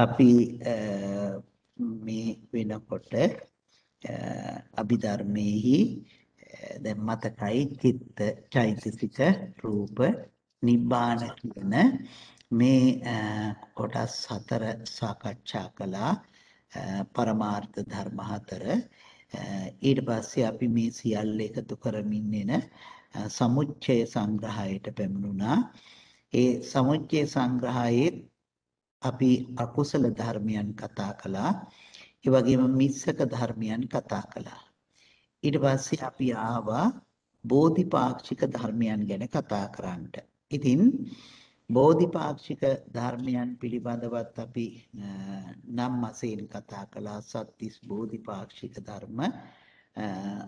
අපි මේ වෙනකොට අභිධර්මයේහි දැන් මතකයි චිත්ත චෛතසික රූප නිබ්බාන කියන මේ කොටස් හතර සාකච්ඡා කළා පරමාර්ථ ධර්ම හතර ඊට පස්සේ අපි මේ සියල්ල එකතු කරමින් එන සමුච්ඡය සංග්‍රහයට පැමිණුණා ඒ සමුච්ඡය සංග්‍රහයේ අපි අකුසල ධර්මයන් කතා කළා ඒ වගේම මිස්සක ධර්මයන් කතා කළා ඊට පස්සේ අපි ආවා බෝධිපාක්ෂික ධර්මයන් ගැන කතා කරන්නට. ඉතින් බෝධිපාක්ෂික ධර්මයන් පිළිබඳවත් අපි නම් වශයෙන් කතා කළා සත්‍තිස් බෝධිපාක්ෂික ධර්ම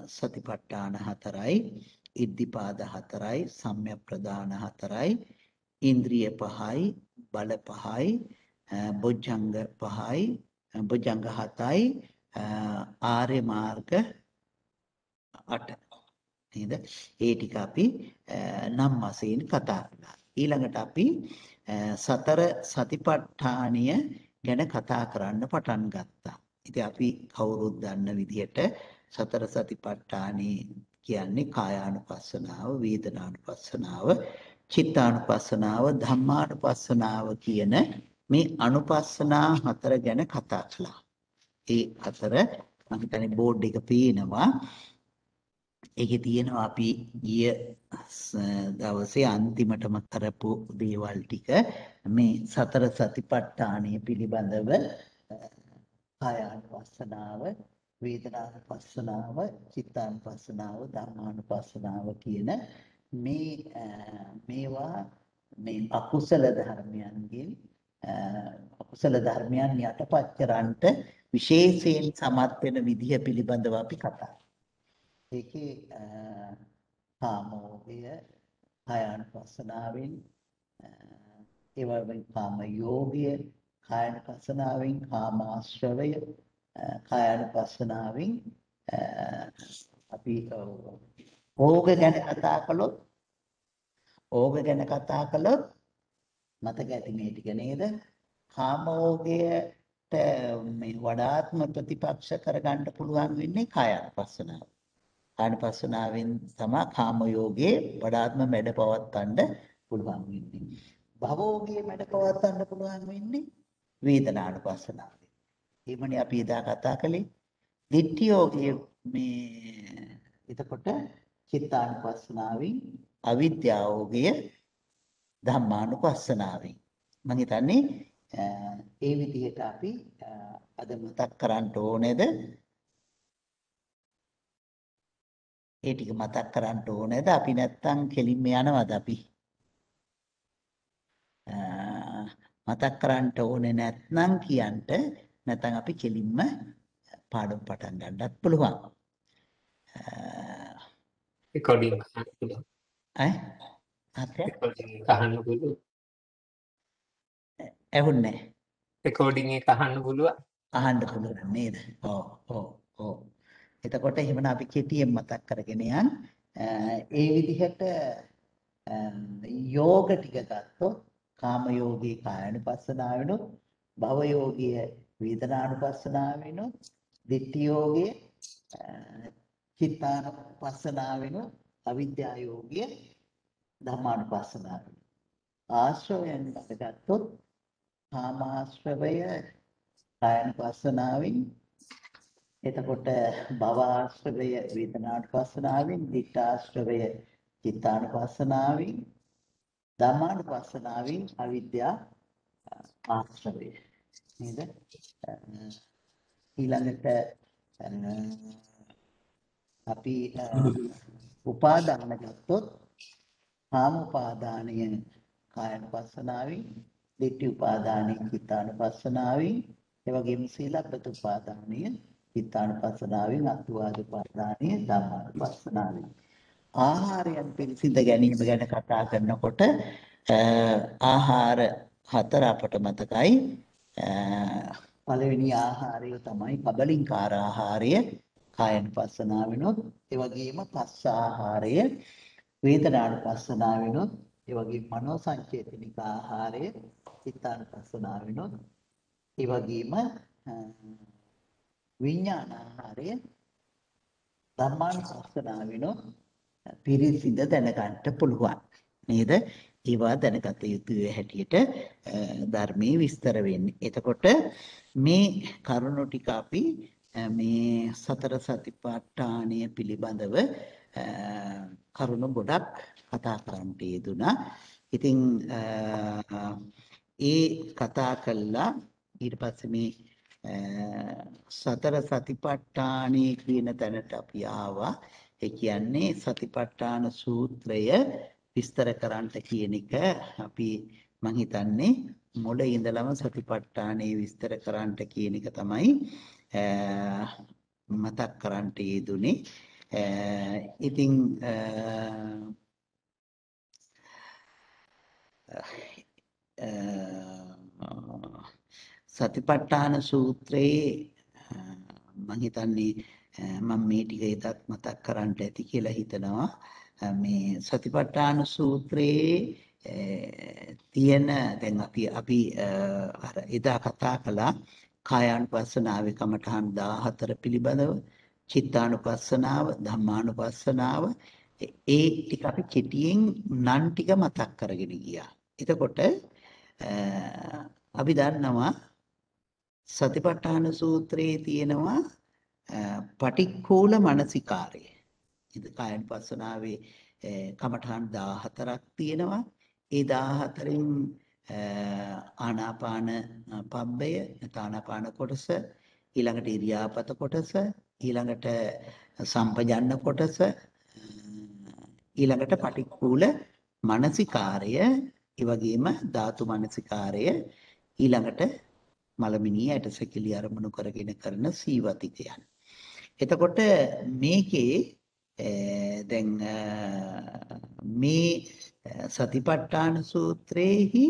සතිපට්ඨාන හතරයි ඉද්ධිපාද හතරයි සම්‍යක් ප්‍රදාන හතරයි ඉන්ද්‍රිය පහයි බල පහයි බොජ්ජංග පහයි බොජ්ජංග හතයි ආර්ය මාර්ග 8 නේද ඒ ටික අපි නම් වශයෙන් කතා කළා ඊළඟට අපි සතර සතිපට්ඨානිය ගැන කතා කරන්න පටන් ගත්තා ඉතින් අපි කවුරුත් දන්න විදිහට සතර සතිපට්ඨානේ කියන්නේ කායානුපස්සනාව වේදනානුපස්සනාව චිත්තානුපස්සනාව ධම්මානුපස්සනාව කියන මේ අනුපස්සනා හතර ගැන කතා කළා ඒ හතර මම හිතන්නේ බෝඩ් එක පේනවා ඒකේ තියෙනවා අපි ගිය දවසේ අන්තිමටම කරපු දේවල් ටික මේ සතර සතිපට්ඨානය පිළිබඳව කායානුපස්සනාව වේදනානුපස්සනාව චිත්තානුපස්සනාව ධම්මානුපස්සනාව කියන මේවා මේ අකුසල ධර්මයන්ගෙන් අකුසල ධර්මයන් යටපත් කරන්නට විශේෂයෙන් සමත් වෙන විදිහ පිළිබඳව අපි කතා ඒකේ කාමෝහය කායानुපස්සනාවෙන් ඒ වගේම කාම යෝගය කායानुපස්සනාවෙන් කාමාශ්‍රවය කායानुපස්සනාවෙන් අපි ඕග ගැන කතා කළොත් මතක ඇති මේ ටික නේද කාමෝගයට මේ වඩාත්ම ප්‍රතිපක්ෂ කරගන්න පුළුවන් වෙන්නේ කායानुපස්සනාව කායानुපස්සනාවෙන් තමයි කාම යෝගේ වඩාත්ම මැඩ පවත්වන්න පුළුවන් වෙන්නේ. භවෝගේ මැඩ පවත්වන්න පුළුවන් වෙන්නේ වේදනානුපස්සනාවෙන්. එමණි අපි එදා කතා කළේ. දිට්ඨි යෝගේ මේ එතකොට චිත්තානුපස්සනාවෙන් අවිද්‍යාවෝගය ධම්මානුපස්සනාවෙන්. මම හිතන්නේ ඒ විදිහට අපි අද මතක් කරන්න ඕනේද? ඒ ටික මතක් කරන්න ඕනේද අපි නැත්තම් කෙලින්ම යනවද අපි මතක් කරන්න ඕනේ නැත්නම් කියන්ට නැත්නම් අපි කෙලින්ම පාඩම් පටන් ගන්නත් පුළුවන් රෙකෝඩින් අහන්න පුළුවන් රෙකෝඩින් අහන්න පුළුවන් ඇහුන්නේ රෙකෝඩින් එක අහන්න පුළුවන් නේද ඔව් එතකොට එහෙමනම් අපි කෙටියෙන් මතක් කරගෙන යන් ඒ විදිහට යෝග ටික ගත්තොත් කාම යෝගී කායानुපස්සනාවෙනොත් භව යෝගී වේදනානුපස්සනාවෙනොත් දිට්ඨි යෝගී චිත්තානුපස්සනාවෙනොත් අවිද්‍යා යෝගී ධම්මානුපස්සනාවෙනොත් ආශ්‍රවයන් ගත්තොත් කාමාශ්‍රවය කායानुපස්සනාවෙන් එතකොට භවආශ්‍රවය වේදනානුපස්සනාවෙන් දිට්ඨාශ්‍රවය චිත්තානුපස්සනාවෙන් ධම්මානුපස්සනාවෙන් අවිද්‍යා ආශ්‍රවය නේද ඊළඟට අපි උපාදාන ගත්තොත් කාම උපාදානය කායानुපස්සනාවෙන් දිට්ඨි උපාදානය චිත්තානුපස්සනාවෙන් ඒ වගේම සීලබ්බත උපාදානය චිත්තානුපස්සනාවෙන් අත්වාද උපාදානය ධම්මානුපස්සනාවෙන් ආහාරයන් පිළිසිඳ ගැනීම ගැන කතා කරනකොට ආහාර හතර අපට මතකයි පළවෙනි ආහාරය තමයි කබලින්කාර ආහාරය කායानुපස්සනාවෙනොත් ඒ වගේම පස්ස ආහාරය වේදනානුපස්සනාවෙනොත් ඒ වගේම මනෝ සංචේතනික ආහාරය චිත්තානුපස්සනාවෙනොත් ඒ වගේම විඥානාහාරය ධර්මානුශාසනාවෙනොත් පිරිසිඳ දැනගන්න පුළුවන් නේද? ඒවා දැනගත යුතු හැටියට ධර්මයේ විස්තර වෙන්නේ. එතකොට මේ කරුණු ටික අපි මේ සතර සතිපට්ඨානය පිළිබඳව කරුණු ගොඩක් කතා කරන්නට යෙදුණා. ඉතින් ඒ කතා කළා ඊට පස්සේ මේ සතර සතිපට්ඨානය කියන තැනට අපි ආවා. ඒ කියන්නේ සතිපට්ඨාන සූත්‍රය විස්තර කරන්නට කියන එක අපි මං හිතන්නේ මුල ඉඳලම සතිපට්ඨානය විස්තර කරන්නට කියන එක තමයි මතක් කරන්නට යෙදුනේ. ඉතින් සතිපට්ඨාන සූත්‍රයේ මම හිතන්නේ මම මේ ටික ඉදත් මතක් කරන්නට ඇති කියලා හිතනවා. මේ සතිපට්ඨාන සූත්‍රයේ තියෙන දැන් අපි අර එදා කතා කළා කායානුපස්සනාවේ කමඨහන් 14 පිළිබඳව, චිත්තානුපස්සනාව, ධම්මානුපස්සනාව, ඒ ටික අපි කෙටියෙන් නම් ටික මතක් කරගෙන ගියා. එතකොට අපි දන්නවා සතිපට්ඨාන සූත්‍රයේ තියෙනවා පටික්කුල මනසිකාරය. ඉත කායනුපස්සනාවේ කමඨහන් 14ක් තියෙනවා. ඒ 14න් ආනාපාන පබ්බය, ආනාපාන කොටස, ඊළඟට ඉරියාපත කොටස, ඊළඟට සම්පජන්න කොටස, ඊළඟට පටික්කුල මනසිකාරය, ඒ වගේම ධාතු මනසිකාරය, ඊළඟට මලමිනිය ඇටසැකිලි අරමුණු කරගෙන කරන සීවතිකයන්. එතකොට මේකේ දැන් මේ සතිපට්ඨාන සූත්‍රයේහි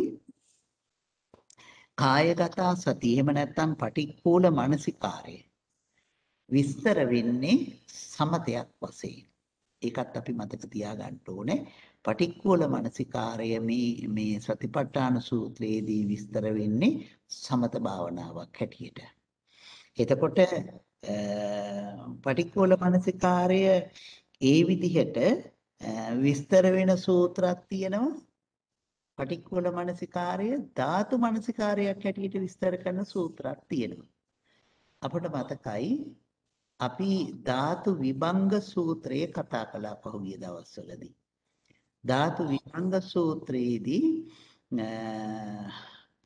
කායගත සති එහෙම නැත්නම් පටික්කුල මනසිකාරය විස්තර වෙන්නේ සමතයක් වශයෙන්. ඒකත් අපි මතක තියාගන්න ඕනේ. පටික්කුල මනසිකාරය මේ සතිපට්ඨාන සූත්‍රයේදී විස්තර වෙන්නේ සමත භාවනාවක් හැටියට. එතකොට පටික්කුල මනසිකාරය ඒ විදිහට විස්තර වෙන සූත්‍රයක් තියෙනවා. පටික්කුල මනසිකාරය ධාතු මනසිකාරයක් හැටියට විස්තර කරන සූත්‍රයක් තියෙනවා. අපට මතකයි අපි ධාතු විභංග සූත්‍රය කතා කළා පහුගිය දවස්වලදී. ධාතු විභංග සූත්‍රයේදී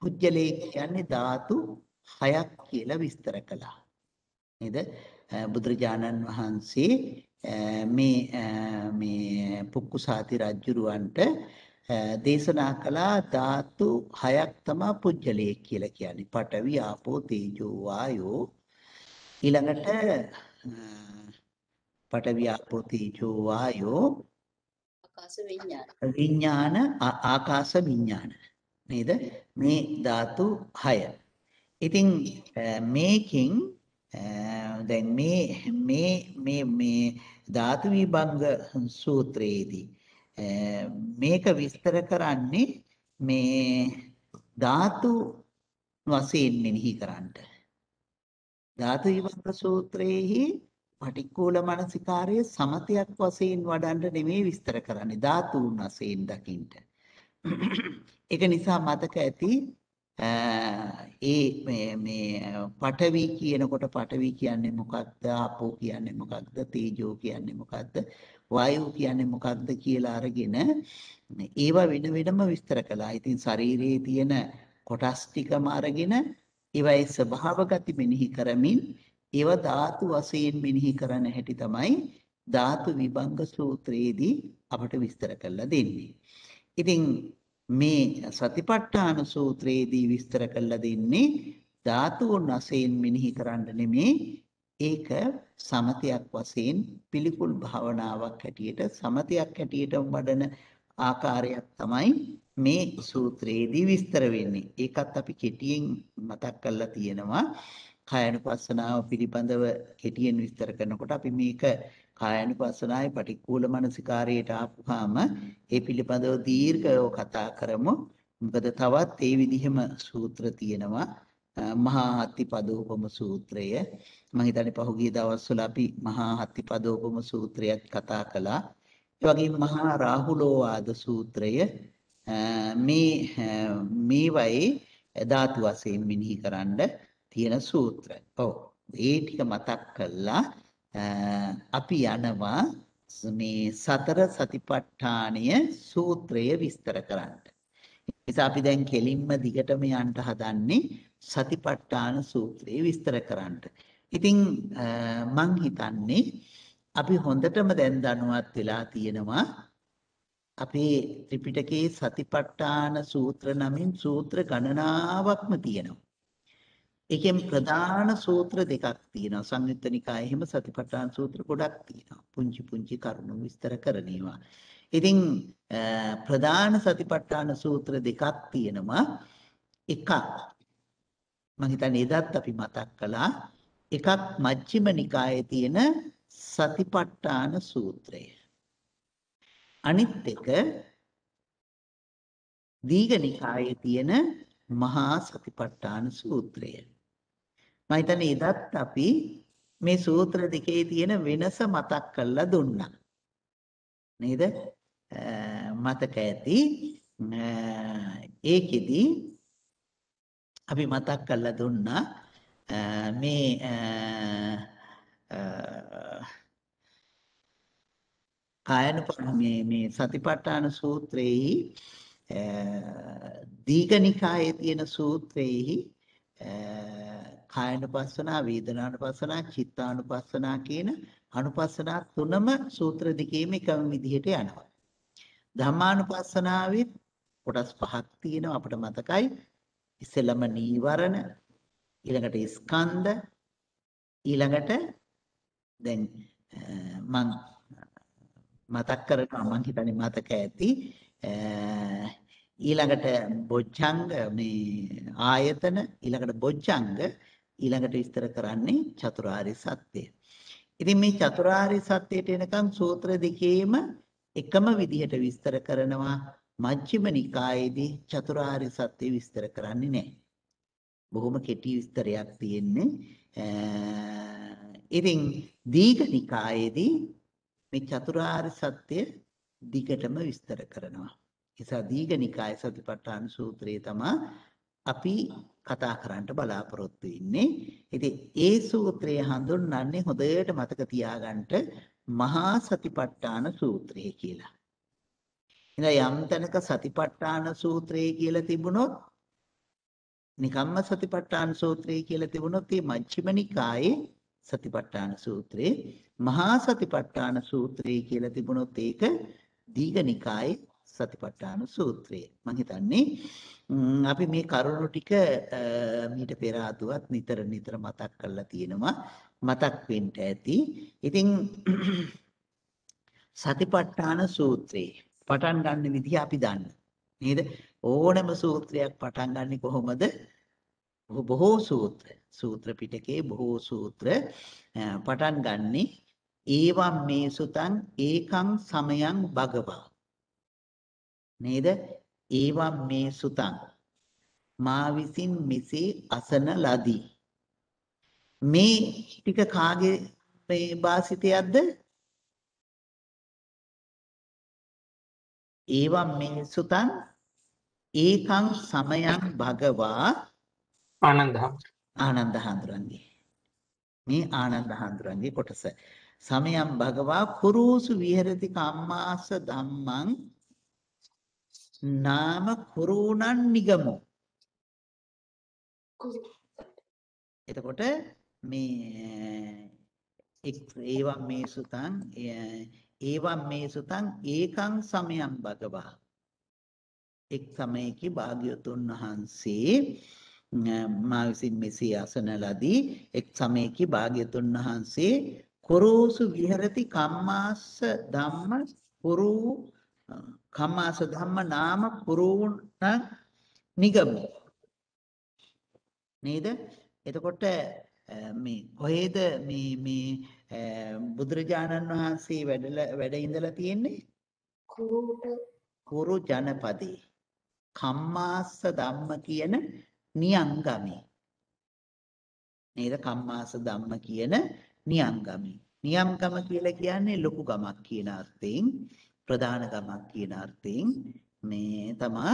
පුජ්‍යලේ කියන්නේ ධාතු 6ක් කියලා විස්තර කළා. නේද? බුදුරජාණන් වහන්සේ මේ පුක්කුසාති රජුරවන්ට දේශනා කළා ධාතු 6ක් තමයි පුජ්‍යලේ කියලා කියන්නේ. පඨවි, ආපෝ, තේජෝ, වායෝ. ඊළඟට පඨවි, ආපෝ, තේජෝ, වායෝ, ආකාශ විඥාන, ආකාශ විඥාන. නේද? මේ ධාතු 6. ඉතින් මේකෙන් දැන් මේ ධාතු විභංග සූත්‍රයේදී මේක විස්තර කරන්නේ මේ ධාතු වශයෙන් මෙනෙහි කරන්න. ධාතු විභංග සූත්‍රයේහි පටික්කුල මනසිකාරයේ සමතයක් වශයෙන් වඩන්න නෙමෙයි විස්තර කරන්නේ ධාතුන් වශයෙන් දකින්න. ඒක නිසා මතක ඇති මේ පඨවි කියනකොට පඨවි කියන්නේ මොකක්ද, ආපෝ කියන්නේ මොකක්ද, තේජෝ කියන්නේ මොකක්ද, වායෝ කියන්නේ මොකක්ද කියලා අරගෙන ඒවා වෙන වෙනම විස්තර කළා. ඉතින් ශරීරයේ තියෙන කොටස් ටිකම අරගෙන ඒවයි ස්වභාව ගති මෙනෙහි කරමින් ඒවා ධාතු වශයෙන් මෙනෙහි කරන හැටි තමයි ධාතු විභංග සූත්‍රයේදී අපට විස්තර කරලා දෙන්නේ. ඉතින් මේ සතිපට්ඨාන සූත්‍රයේදී විස්තර කරලා දෙන්නේ ධාතුන් වශයෙන් මෙනෙහි කරන්න නෙමේ. ඒක සමතයක් වශයෙන් පිළිකුල් භාවනාවක් හැටියට සමතයක් හැටියට වඩන ආකාරයක් තමයි මේ සූත්‍රයේදී විස්තර වෙන්නේ. ඒකත් අපි කෙටියෙන් මතක් කරලා තියෙනවා. කායනුපස්සනාව පිළිබඳව කෙටියෙන් විස්තර කරනකොට අපි මේක කායනුපස්සනාවේ පටික්කුල මනසිකාරයට ආපුවාම ඒ පිළිබඳව දීර්ඝව කතා කරමු. මොකද තවත් ඒ විදිහම සූත්‍ර තියෙනවා. මහා හත්තිපදෝපම සූත්‍රය මම හිතන්නේ පහුගිය දවස්වල අපි මහා හත්තිපදෝපම සූත්‍රයක් කතා කළා. ඒ වගේම මහා රාහුලෝවාද සූත්‍රය මේවයේ ධාතු වශයෙන් මෙනෙහි කරන්න තියෙන සූත්‍ර. ඔව්. ඒ ටික මතක් කළා අපි යනවා මේ සතර සතිපට්ඨානය සූත්‍රය විස්තර කරන්න. නිසා අපි දැන් කෙලින්ම දිගටම යන්න හදන්නේ සතිපට්ඨාන සූත්‍රය විස්තර කරන්න. ඉතින් මං හිතන්නේ අපි හොඳටම දැන් දැනුවත් වෙලා තියෙනවා අපේ ත්‍රිපිටකයේ සතිපට්ඨාන සූත්‍ර නමින් සූත්‍ර ගණනාවක්ම තියෙනවා. ඒකෙන් ප්‍රධාන සූත්‍ර දෙකක් තියෙනවා. සංයුත්ත නිකායේ එහෙම සතිපට්ඨාන සූත්‍ර ගොඩක් තියෙනවා. පුංචි පුංචි කරුණු විස්තර කරන ඒවා. ඉතින් ප්‍රධාන සතිපට්ඨාන සූත්‍ර දෙකක් තියෙනවා. එකක් මම හිතන්නේ එදත් අපි මතක් කළා. එකක් මජ්ක්‍ධිම නිකායේ තියෙන සතිපට්ඨාන සූත්‍රය. අනිත් එක දීඝ නිකායේ තියෙන මහා සතිපට්ඨාන සූත්‍රය. මම හිතන්නේ එදත් අපි මේ සූත්‍ර දෙකේ තියෙන වෙනස මතක් කරලා දුන්නා. නේද? මතක ඇති. ඒකෙදි අපි මතක් කරලා දුන්නා මේ මේ සතිපට්ඨාන සූත්‍රයේහි දීඝ නිකායේ තියෙන සූත්‍රයේහි කායනුපස්සනා, වේදනානුපස්සනා, චිත්තානුපස්සනා කියන අනුපස්සනා තුනම සූත්‍ර දෙකේම එකම විදිහට යනවා. ධම්මානුපස්සනාවේ කොටස් පහක් තියෙනවා අපිට මතකයි. ඉස්සෙල්ලම නීවරණ, ඊළඟට ස්කන්ධ, ඊළඟට දැන් මම මතක් කරනවා මම හිතන්නේ මතක ඇති ඊළඟට බොජ්ජංග මේ ආයතන ඊළඟට බොජ්ජංග ඊළඟට විස්තර කරන්නේ චතුරාර්ය සත්‍යය. ඉතින් මේ චතුරාර්ය සත්‍යයට එනකම් සූත්‍ර දෙකේම එකම විදිහට විස්තර කරනවා. මජ්ක්‍ධිම නිකායේදී චතුරාර්ය සත්‍ය විස්තර කරන්නේ නැහැ. බොහොම කෙටි විස්තරයක් තියෙන්නේ. ඉතින් දීඝ නිකායේදී මේ චතුරාර්ය සත්‍ය දිගටම විස්තර කරනවා. නිසා දීඝ නිකාය සතිපට්ඨාන සූත්‍රය තමයි අපි කතා කරන්න බලාපොරොත්තු වෙන්නේ. ඉතින් ඒ සූත්‍රය හඳුන්වන්නේ හොඳට මතක තියාගන්න මහා සතිපට්ඨාන සූත්‍රය කියලා. ඉතින් යම් තැනක සතිපට්ඨාන සූත්‍රය කියලා තිබුණොත් නිකම්ම සතිපට්ඨාන සූත්‍රය කියලා තිබුණොත් මේ මජ්ක්‍ධිම නිකායේ සතිපට්ඨාන සූත්‍රේ, මහා සතිපට්ඨාන සූත්‍රය කියලා තිබුණොත් ඒක දීඝ නිකායේ සතිපට්ඨාන සූත්‍රය. මම හිතන්නේ අපි මේ කරුණු ටික මීට පෙර ආතුවත් නිතර මතක් කරලා තියෙනවා. මතක් වෙන්න ඇති. ඉතින් සතිපට්ඨාන සූත්‍රේ පටන් ගන්න විදිහ අපි දන්න. නේද? ඕනම සූත්‍රයක් පටන් ගන්නෙ කොහොමද? බොහෝ සූත්‍ර පිටකේ බොහෝ සූත්‍ර පටන් ගන්නෙ ඒවම් මේ සුතං ඒකං සමයං භගවා. නේද? ඒවම් මේ සුතං මා විසින් මෙසේ අසන ලදී. මේ ටික කාගේ මේ වාසිතයක්ද? ඒවම් මේ සුතං ඒකං සමයං භගවා ආනන්ද හඳුරන්නේ. මේ ආනන්ද හඳුරන්නේ කොටස. සමයං භගවා කුරුසු විහෙරති කම්මාස ධම්මං නාම කුරුණං නිගමෝ. එතකොට මේ ඒවම් මේ සුතං ඒකං සමයං භගවා. එක් සමයකී භාග්‍යවතුන් වහන්සේ මා විසින් මෙසේ අසන ලදී. එක් සමයකී භාග්‍යවතුන් වහන්සේ කුරුසු විහෙරති කම්මාස ධම්ම නාම කුරුණ නිගමෝ. නේද? එතකොට මේ කොහෙද මේ බුදුරජාණන් වහන්සේ වැඩ ඉඳලා තියෙන්නේ? කුරු ජනපදේ කම්මාස ධම්ම කියන නියංගමේ. නේද? කම්මාස ධම්ම කියන නියම්ගමයි. නියම්ගම කියලා කියන්නේ ලොකු ගමක් කියන අර්ථයෙන්, ප්‍රධාන ගමක් කියන අර්ථයෙන් මේ තමා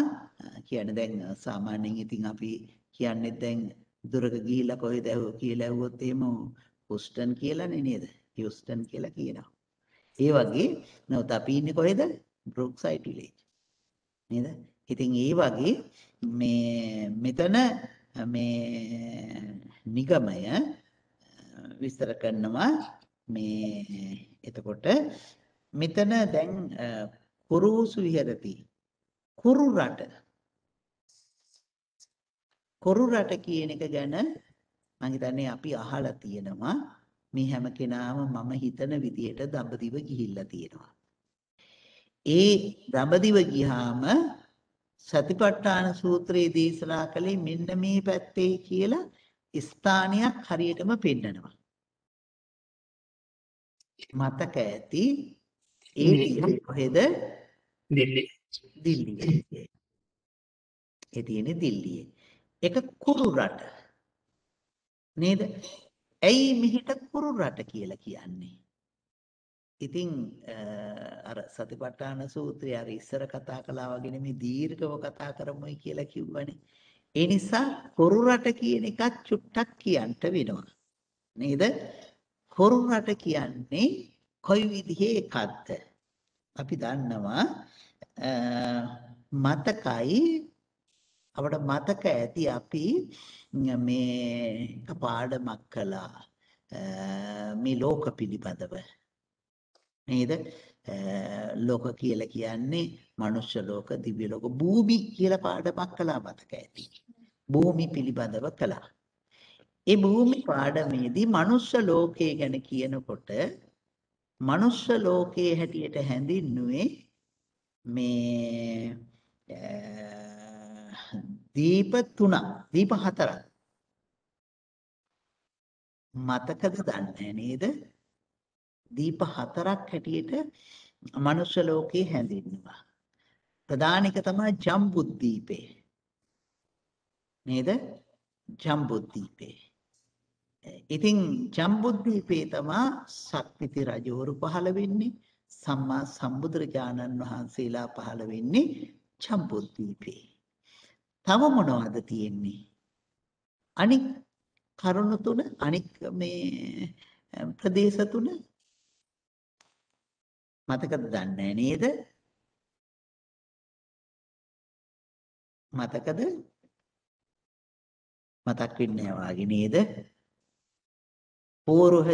කියන්නේ. දැන් සාමාන්‍යයෙන් ඉතින් අපි කියන්නේ දැන් දුරක ගිහිල්ලා කොහෙද කියලා ඇහුවොත් එහෙම හුස්ටන් කියලානේ නේද? හියුස්ටන් කියලා කියනවා. ඒ වගේ නමුත් අපි ඉන්නේ කොහෙද? බ්‍රොක්සයිඩ් විලේජ්. නේද? ඉතින් ඒ වගේ මේ මෙතන මේ නිගමය විස්තර කරනවා මේ එතකොට මෙතන දැන් කුරුසු විහෙරති කුරු රට කියන එක ගැන මම හිතන්නේ අපි අහලා තියෙනවා. මේ හැම කෙනාම මම හිතන විදියට දඹදිව ගිහිල්ලා තියෙනවා. ඒ දඹදිව ගියාම සතිපට්ඨාන සූත්‍රයේ දේශනා කළේ මෙන්න මේ පැත්තේ කියලා ස්ථානයක් හරියටම පෙන්නනවා. මතක ඇති ඒ කොහෙද? දිල්ලි. දිල්ලියේ. ඒ තියෙන්නේ දිල්ලියේ. ඒක කුරු රට. නේද? ඇයි මෙහෙට කුරු රට කියලා කියන්නේ? ඉතින් අර සතිපට්ඨාන සූත්‍රය අර ඉස්සර කතා කළා වගේ නෙමෙයි දීර්ඝව කතා කරමුයි කියලා කිව්වනේ. ඒ නිසා කුරු රට කියන එකත් චුට්ටක් කියන්න වෙනවා. නේද? කුරු රට කියන්නේ කොයි විදිහේ එකක්ද? අපි දන්නවා මතකයි අපට මතක ඇති අපි මේ පාඩමක් කළා මේ ලෝක පිළිබඳව. නේද? ලෝක කියලා කියන්නේ මනුෂ්‍ය ලෝක, දිව්‍ය ලෝක, භූමි කියලා පාඩමක් කළා මතක ඇති. භූමි පිළිබඳව කළා. ඒ භූමි පාඩමේදී මනුෂ්‍ය ලෝකය ගැන කියනකොට මනුෂ්‍ය ලෝකයේ හැටියට හැඳින්නුවේ මේ දීප 3ක්, දීප 4ක්. මතකද දන්නේ නේද? දීප 4ක් හැටියට මනුෂ්‍ය ලෝකේ හැඳින්වුවා. ප්‍රධාන එක තමයි ජම්බුද්දීපේ. නේද? ජම්බුද්දීපේ. ඉතින් ජම්බුද්දීපේ තමයි සක්විති රජවරු පහළ වෙන්නේ. සම්මා සම්බුදුරජාණන් වහන්සේලා පහළ වෙන්නේ ජම්බුද්දීපේ. තව මොනවද තියෙන්නේ? අනික් කරුණු තුන, අනික් මේ ප්‍රදේශ තුන මතකද දන්නේ නේද? මතකද? මතක් වෙන්නේ වාගේ නේද? පූර්ව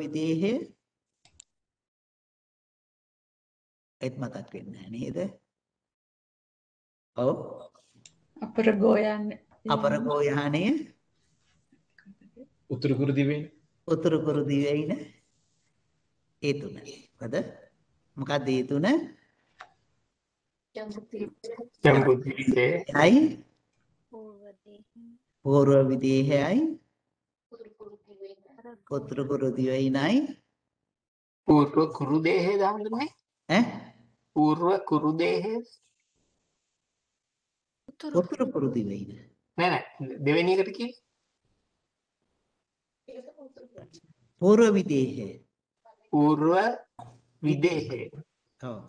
විදේහය ඒත් මතක් වෙන්නේ නේද? ඔව්. අපරගෝ යන්නේ උතුරු කුරු දිවයින. උතුරු කුරු දිවයින ඒ තුන. මොකද ඒ තුන? ජම්බුද්දීපේ. ඇයි? පූර්ව විදේහයයි උතුරු කුරු දිවයිනයි පූර්ව කුරු දේහය දාන්නේ ඈ පූර්ව කුරු දේහය උතුරු කුරු දිවයින නෑ දෙවෙනි එකට කිව්වේ පූර්ව විදේහය. පූර්ව විදේහය. ඔව්.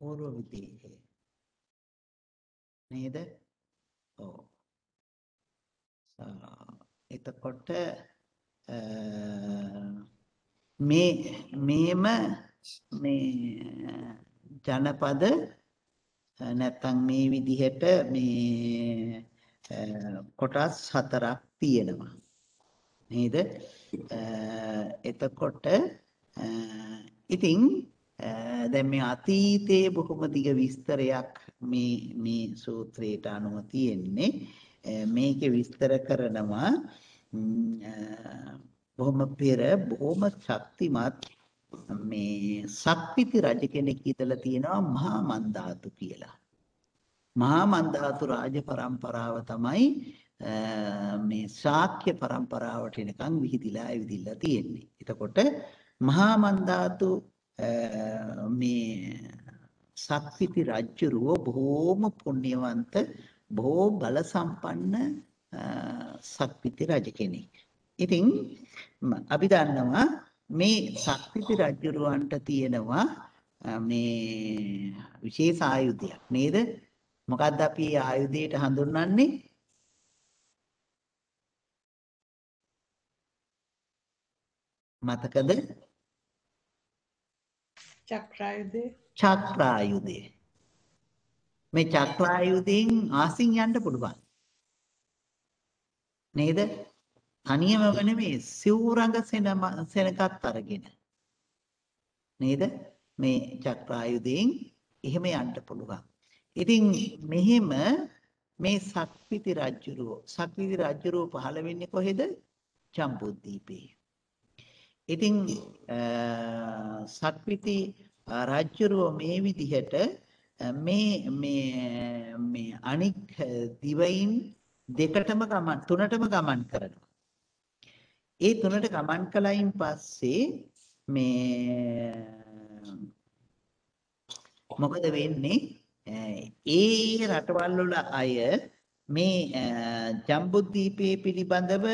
පූර්ව විදේහය. නේද? ඔව්. එතකොට මේම මේ ජනපද නැත්තම් මේ විදිහට මේ කොටස් 4ක් තියෙනවා. නේද? එතකොට ඉතින් දැන් මේ අතීතයේ බොහොම දිග විස්තරයක් මේ සූත්‍රයට අනුව තියෙන්නේ. මේකේ විස්තර කරනවා බොහොම පෙර බොහොම ශක්තිමත් මේ සක්විති රජ කෙනෙක් ඉඳලා තියෙනවා මහා මන්දාතු කියලා. මහා මන්දාතු රාජ පරම්පරාව තමයි මේ ශාක්‍ය පරම්පරාවට එනකන් විහිදිලා ඇවිදිලා තියෙන්නේ. එතකොට මහා මන්දාතු මේ සක්විති රජුරුව බොහෝම පුණ්‍යවන්ත බොහෝ බල සම්පන්න සක්විති රජ කෙනෙක්. ඉතින් අපි දන්නවා මේ සක්විති රජුරවන්ට තියෙනවා මේ විශේෂ ආයුධයක් නේද? මොකද්ද අපි ආයුධයට හඳුන්වන්නේ? මතකද? චක්‍රායුධය. චක්‍රායුධය. මේ චක්‍රායුධයෙන් ආසින් යන්න පුළුවන්. නේද? තනියම නෙමෙයි සිවුරඟ සෙනගත් අරගෙන. නේද? මේ චක්‍රායුධයෙන් එහෙම යන්න පුළුවන්. ඉතින් මෙහෙම මේ සක්විති රජුරෝ පහළ වෙන්නේ කොහෙද? ජම්බුද්වීපේ. ඉතින් සක්විති රජුරෝ මේ විදිහට මේ අනික් දිවයින් දෙකටම තුනටම ගමන් කරනවා. ඒ තුනට ගමන් කළයින් පස්සේ මේ මොකද වෙන්නේ? ඒ රටවල් වල අය මේ ජම්බුද්වීපයේ පිළිබඳව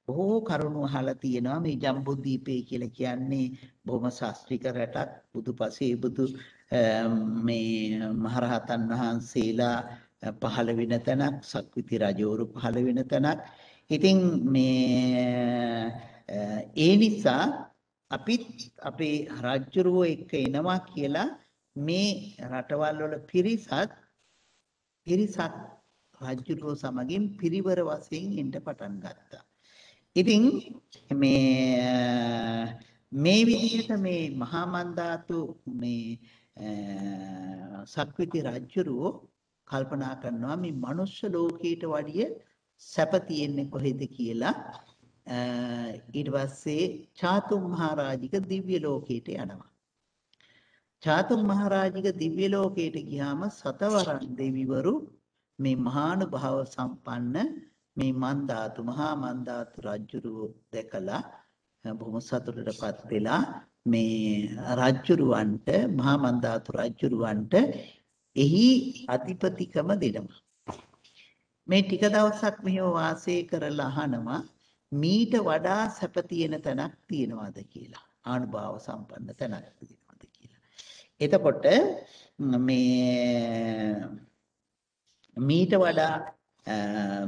බොහෝ කරුණු අහලා තියෙනවා. මේ ජම්බුද්වීපය කියලා කියන්නේ බොහොම ශාස්ත්‍රික රටක්. බුදුපසේ බුදු මේ මහරහතන් වහන්සේලා පහළ වෙන තැනක්, සක්විති රජවරු පහළ වෙන තැනක්. ඉතින් මේ ඒ නිසා අපිත් අපේ රජුරුව එක්ක එනවා කියලා මේ රටවල් වල පිරිසත් රජුරුව සමගින් පිරිවර වශයෙන් එන්න පටන් ගත්තා. ඉතින් මේ විදිහට මේ මහා මන්දාතු මේ සක්විති රජුරුව කල්පනා කරනවා මේ මනුෂ්‍ය ලෝකයට වඩිය සැප තියෙන්නේ කොහෙද කියලා. ඊට පස්සේ චාතුම් මහරජික දිව්‍ය ලෝකයට යනවා. චාතුම් මහරජික දිව්‍ය ලෝකයට ගියාම සතවරන් දෙවිවරු මේ මහානුභාව සම්පන්න මේ මහා මන්දාතු රජුරුව දැකලා බොහොම සතුටටපත් වෙලා මේ රජුරුවන්ට මහා මන්දාතු රජුරුවන්ට එහි අධිපතිකම දෙනවා. මේ ටික දවසක් මෙහෙම වාසය කරලා අහනවා මීට වඩා සැප තියෙන තැනක් තියෙනවද කියලා. ආනුභාව සම්පන්න තැනක් තියෙනවද කියලා. එතකොට මීට වඩා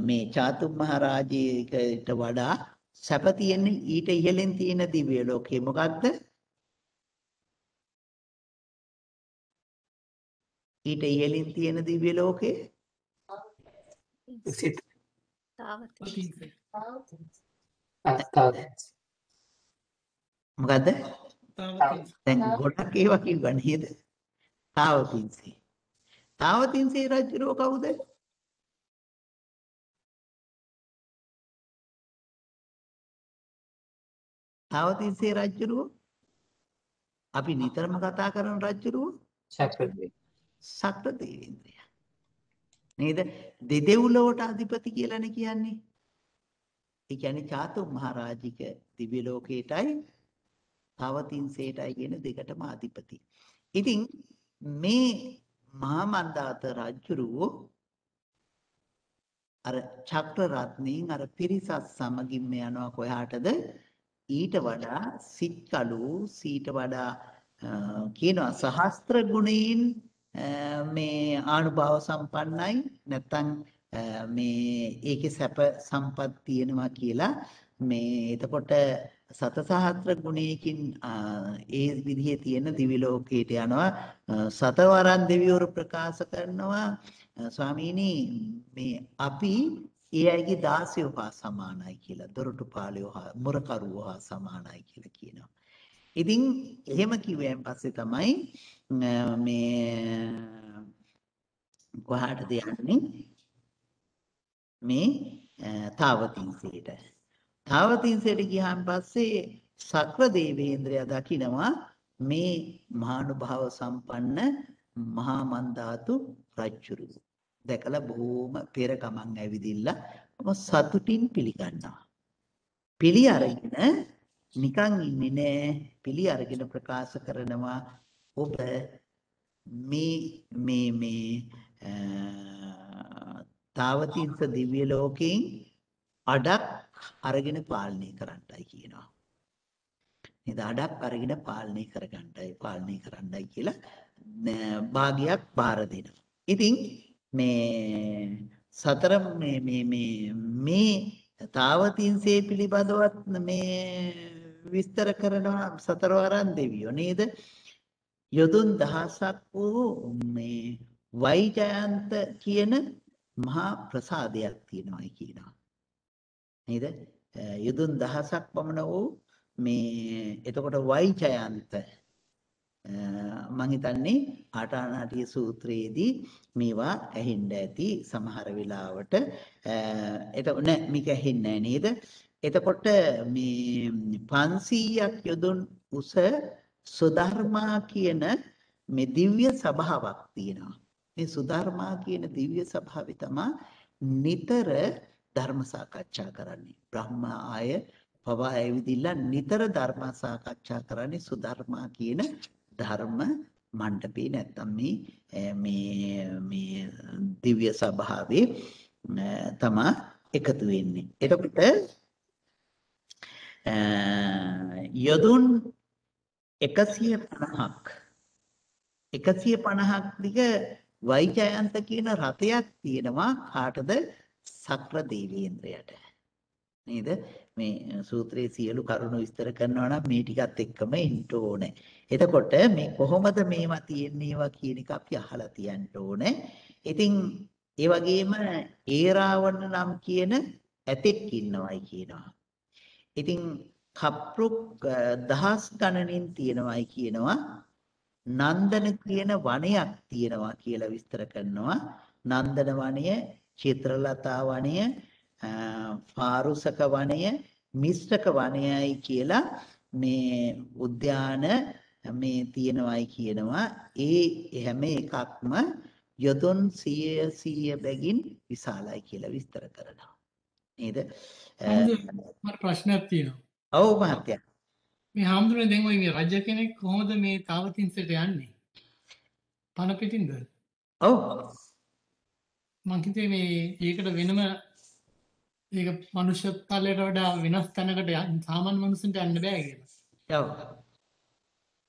මේ චාතුම් මහරජිකට වඩා සැප තියෙන්නේ ඊට ඉහළින් තියෙන දිව්‍ය ලෝකේ මොකක්ද? ඊට ඉහළින් තියෙන දිව්‍ය ලෝකේ මොකද්ද? දැන් ගොඩක් ඒවා කිව්වා නේද? තාවතින්සේ. තාවතින්සේ රජුරෝ කවුද? තාවතින්සේ රජුරෝ අපි නිතරම කතා කරන රජුරෝ සක්‍රදේවේන්ද්‍රය. නේද? දෙදෙව්ලොවට අධිපති කියලානේ කියන්නේ. ඒ කියන්නේ චාතුම් මහරජික දිව්‍ය ලෝකයටයි තාවතින්සේටයි කියන දෙකටම අධිපති. ඉතින් මේ මහා මන්දාත රජුරෝ අර චක්‍ර රත්නයෙන් අර පිරිසත් සමගින්ම යනවා කොහාටද? ඊට වඩා සිත්කලු ඊට වඩා කියනවා සහස්ත්‍ර ගුණයෙන් මේ ආනුභාව සම්පන්නයි නැත්නම් මේ ඒකේ සැප සම්පත් තියෙනවා කියලා මේ එතකොට සතසහස්ත්‍ර ගුණයකින් ඒ විදිහේ තියෙන දිවි ලෝකයට යනවා. සතවරන් දෙවිවරු ප්‍රකාශ කරනවා ස්වාමීනි මේ අපි ඒ අයගේ දාසයෝ හා සමානයි කියලා, දොරටුපාලයෝ හා මුරකරුවෝ හා සමානයි කියලා කියනවා. ඉතින් එහෙම කිව්වයින් පස්සේ තමයි මේ කොහාටද යන්නේ? මේ තාවතින්සේට. තාවතින්සේට ගියාන් පස්සේ සක්‍ර දේවේන්ද්‍රයා දකිනවා මේ මහානුභාව සම්පන්න මහා මන්දාතු රජුරුව. දැකලා බොහොම පෙර ගමන් ඇවිදිලා සතුටින් පිළිගන්නවා. පිළි අරගෙන නිකන් ඉන්නේ නෑ. පිළි අරගෙන ප්‍රකාශ කරනවා ඔබ මේ තාවතින්ස දිව්‍ය ලෝකයෙන් අඩක් අරගෙන පාලනය කරන්නයි කියනවා. නේද? අඩක් අරගෙන පාලනය කරන්නයි කියලා භාගයක් බාර දෙනවා. ඉතින් මේ සතර මේ තාවතින්සේ පිළිබඳවත් මේ විස්තර කරනවා සතරවරන් දෙවියෝ නේද? යොදුන් දහසක් වූ මේ වෛජයන්ත කියන මහා ප්‍රසාදයක් තියෙනවායි කියනවා. නේද? යොදුන් දහසක් පමණ වූ මේ එතකොට වෛජයන්ත මම හිතන්නේ ආටානාටිය සූත්‍රයේදී මේවා ඇහෙන්න ඇති සමහර වෙලාවට එතකොට නෑ මේක ඇහෙන්නේ නෑ නේද? එතකොට මේ 500ක් යොදුන් උස සුධර්මා කියන මේ දිව්‍ය සභාවක් තියෙනවා. මේ සුධර්මා කියන දිව්‍ය සභාවේ තමයි නිතර ධර්ම සාකච්ඡා කරන්නේ. බ්‍රහ්මා ආය පවා ඇවිදිලා නිතර ධර්ම සාකච්ඡා කරන්නේ සුධර්මා කියන ධර්ම මණ්ඩපේ නැත්තම් මේ දිව්‍ය සභාවේ තමයි එකතු වෙන්නේ. එතකොට යොදුන් 150ක් දිග වෛජයන්ත කියන රථයක් තියෙනවා කාටද? සක්‍ර දේවේන්ද්‍රයට. නේද? මේ සූත්‍රයේ සියලු කරුණු විස්තර කරනවා නම් මේ ටිකත් එක්කම ඉන්න ඕනේ. එතකොට මේ කොහොමද මේවා තියෙන්නේවා කියන එක අපි අහලා තියන්න ඕනේ. ඉතින් ඒ වගේම ඒරාවණ නම් කියන ඇතෙක් ඉන්නවයි කියනවා. ඉතින් කප්රුක් දහස් ගණනින් තියෙනවයි කියනවා. නන්දන කියන වනයක් තියෙනවා කියලා විස්තර කරනවා. නන්දන වනය, චිත්‍රලතා වනය, පාරුසක වනය, මිශ්‍රක වනයයි කියලා මේ උද්‍යාන මේ තියෙනවයි කියනවා. ඒ හැම එකක්ම යොදුන් 100 බැගින් විශාලයි කියලා විස්තර කරනවා. නේද? මට ප්‍රශ්නයක් තියෙනවා. ඔව් මහත්තයා. මේ හාමුදුරනේ දැන් ඔය මේ රජ කෙනෙක් කොහොමද මේ තාවතින්සට යන්නේ? පණ පිටින්ද? ඔව්. මං හිතේ මේ ඒකට වෙනම ඒක මනුෂ්‍ය තලයට වඩා වෙනස් තැනකට සාමාන්‍ය මිනිස්සුන්ට යන්න බෑ කියලා. ඔව්.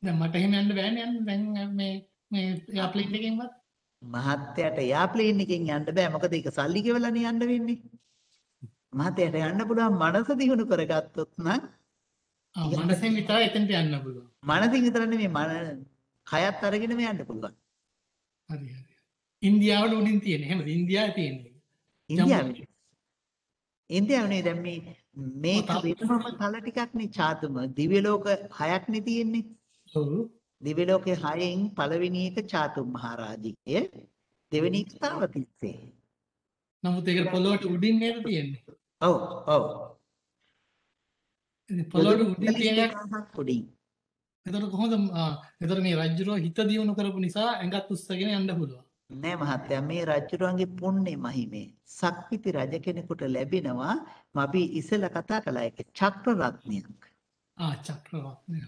දැන් මට එහෙම යන්න බෑනේ දැන් මේ එයාප්ලේන් එකෙන්වත්. මහත්තයාට එයාප්ලේන් එකෙන් යන්න බෑ. මොකද ඒක සල්ලි ගෙවලානේ යන්න වෙන්නේ. මහත්තයාට යන්න පුළුවන් මනස දියුණු කරගත්තොත් නම් මනසෙන් විතරයි එතනට යන්න පුළුවන්. මනසින් විතර නෙමෙයි කයත් අරගෙනම යන්න පුළුවන්. හරි හරි. ඉන්දියාවල උඩින් තියෙන. එහෙමද? ඉන්දියාවේ තියෙන්නේ. ඉන්දියාවේ දැන් මේක වෙනම තල ටිකක් නේ චාතුම. දිව්‍ය ලෝක 6ක් නේ තියෙන්නේ. ඔව්. දිව්‍ය ලෝකේ 6න් පළවෙනි එක චාතුම් මහරජිකය, දෙවෙනි එක තාවතිස්සේ. නමුත් ඒක පොළොවට උඩින් නේද තියෙන්නේ? ඔව් ඔව්. පොළොවට උඩින් තියෙන උඩින්. එතකොට කොහොමද එතකොට මේ රජුරෝ හිත දියුණු කරපු නිසා ඇඟත් උස්සගෙන යන්න පුළුවන්. නෑ මහත්තයා මේ රජුරුවන්ගේ පුණ්‍ය මහිමේ සක්විති රජ කෙනෙකුට ලැබෙනවා. අපි ඉස්සෙල්ලා කතා කළා ඒක චක්‍ර රත්නයක්. චක්‍රරත්නය.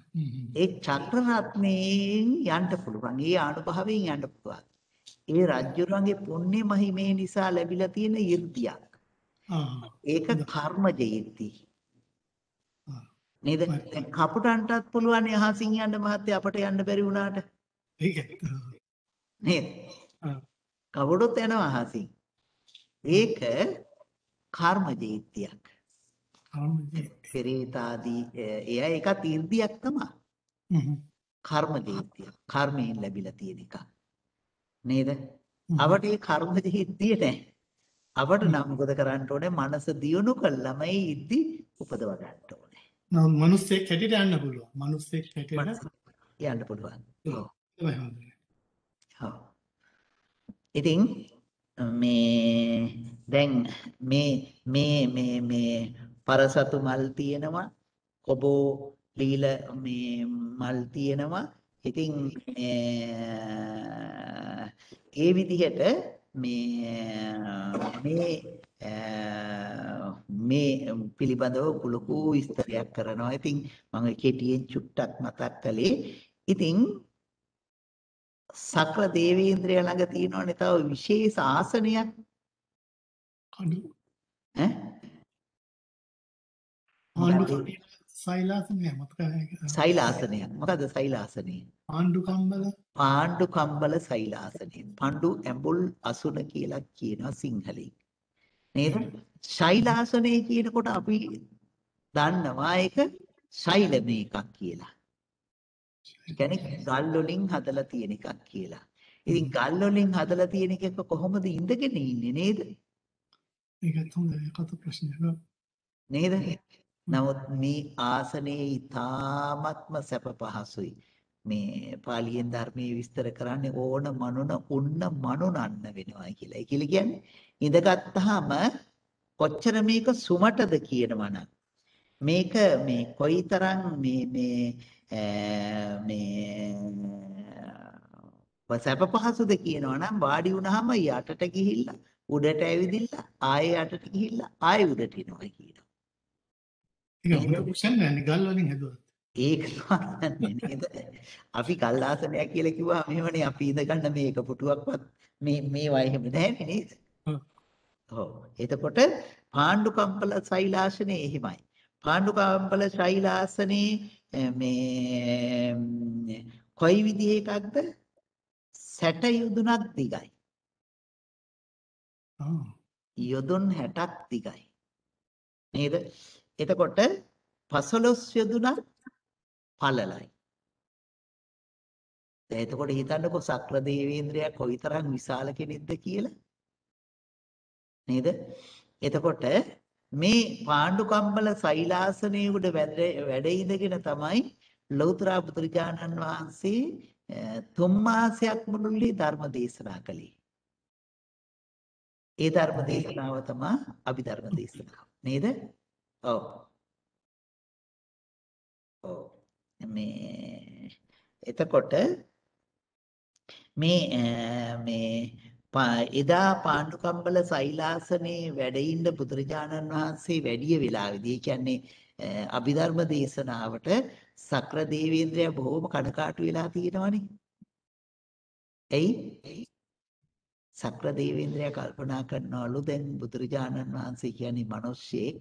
ඒ චක්‍ර රත්නයෙන් යන්න පුළුවන්. ඒ අනුභවයෙන් යන්න පුළුවන්. ඒ රජුරුවන්ගේ පුණ්‍ය මහිමේ නිසා ලැබිලා තියෙන 이르දියක්. ඒක කර්මජ 이르දි. නේද? කපුටන්ටත් පුළුවන් අහසින් යන්න මහත්තයා අපට යන්න බැරි වුණාට. නේද? කවුරුත් යනවා අහසින්. ඒක කර්මජ ඉර්ධියක්. පෙරේතාදී එයා ඒකත් ඉර්ධියක් තමයි. කර්මජ ඉර්ධියක්. කර්මයෙන් ලැබිලා තියෙන එක. නේද? අපට මේ කර්මජ ඉර්ධිය නැහැ. අපට නම් මොකද කරන්න ඕනේ? මනස දියුණු කළාමයි ඉර්ධි උපදව ගන්න ඕනේ. නම් මිනිස්සෙක් හැටියට යන්න පුළුවන්. මිනිස්සෙක් හැටියට යන්න පුළුවන්. ඔව්. ඔව්. ඉතින් දැන් මේ පරසතු මල් තියෙනවා, කොබෝ ලීල මේ මල් තියෙනවා. ඉතින් ඒ විදිහට මේ පිළිබඳව ලොකු විස්තරයක් කරනවා. ඉතින් මම කෙටියෙන් චුට්ටක් මතක් කළේ. ඉතින් සක්‍ර දේවේන්ද්‍රය ළඟ තියෙනවනේ තව විශේෂ ආසනයක්. අඩු ඈ ආණ්ඩු මොකද්ද සෛලාසනය මතකයි. සෛලාසනය මොකද්ද සෛලාසනය ආණ්ඩු කම්බල පාණ්ඩු කම්බල සෛලාසනය පඬු ඇඹුල් අසුන කියලා කියනවා සිංහලෙන් නේද ශෛලාසනය කියනකොට අපි දන්නවා ඒක ශෛල මේකක් කියලා. ඒ කියන්නේ ගල් වලින් හදලා තියෙන එකක් කියලා. ඉතින් ගල් වලින් හදලා තියෙන එක කොහොමද ඉඳගෙන ඉන්නේ නේද? ඒකත් හොඳ කතා ප්‍රශ්නයක්. නේද? නමුත් මේ ආසනයේ ඊ타ත්ම සැප පහසුයි. මේ පාලියෙන් ධර්මයේ විස්තර කරන්නේ ඕන මනුන උන්න මනුනන්න වෙනවා කියලා. ඒ කියන්නේ ඉඳගත්තාම කොච්චර මේක සුමටද කියනවනම් මේක මේ කොයිතරම් මේ සැප පහසුද කියනවනම් වාඩි වුණාම යටට ගිහිල්ලා උඩට ඇවිදින්න ආයෙ යටට ගිහිල්ලා ආයෙ උඩට එනවා කියනවා. ඒක හොඳ කුෂන් නෑනේ ගල් වලින් හැදුවා. ඒක නෑ නේද? අපි ගල් ආසනයක් කියලා කිව්වා මෙහෙමනේ අපි ඉඳ ගන්න මේක පුටුවක්වත් මේ වයි එහෙම නැහැ නේද? ඔව්. එතකොට පාණ්ඩු කම්පල සෛලාසනේ එහෙමයි. පාණ්ඩු කම්පල සෛලාසනේ මේ කොයි විදිහ එකක්ද? සැට යොදුනක් දිගයි. යොදුන් 60ක් දිගයි. නේද? එතකොට 15 යොදුනක් පළලයි. එතකොට හිතන්නකෝ සක්‍ර දේවේන්ද්‍රයා කොයිතරම් විශාල කෙනෙක්ද කියලා. නේද? එතකොට මේ පාණ්ඩු කම්බල සෛලාසනයේ උඩ වැඩ ඉඳගෙන තමයි ලෞතර බුදුරජාණන් වහන්සේ 3 මාසයක් මුළුල්ලේ ධර්ම දේශනා කළේ. ඒ ධර්ම දේශනාව තමයි අභිධර්ම දේශනාව. නේද? ඔව්. ඔව්. මේ එතකොට මේ එදා පාණ්ඩු කම්බල සෛලාසනේ වැඩ ඉන්න බුදුරජාණන් වහන්සේ වැඩිය වෙලාවේදී කියන්නේ අභිධර්ම දේශනාවට සක්‍ර දේවේන්ද්‍රයා බොහොම කඩකාටු වෙලා තියෙනවනේ. එයි සක්‍ර දේවේන්ද්‍රයා කල්පනා කරනවලු දැන් බුදුරජාණන් වහන්සේ කියන්නේ මිනිස්සෙක්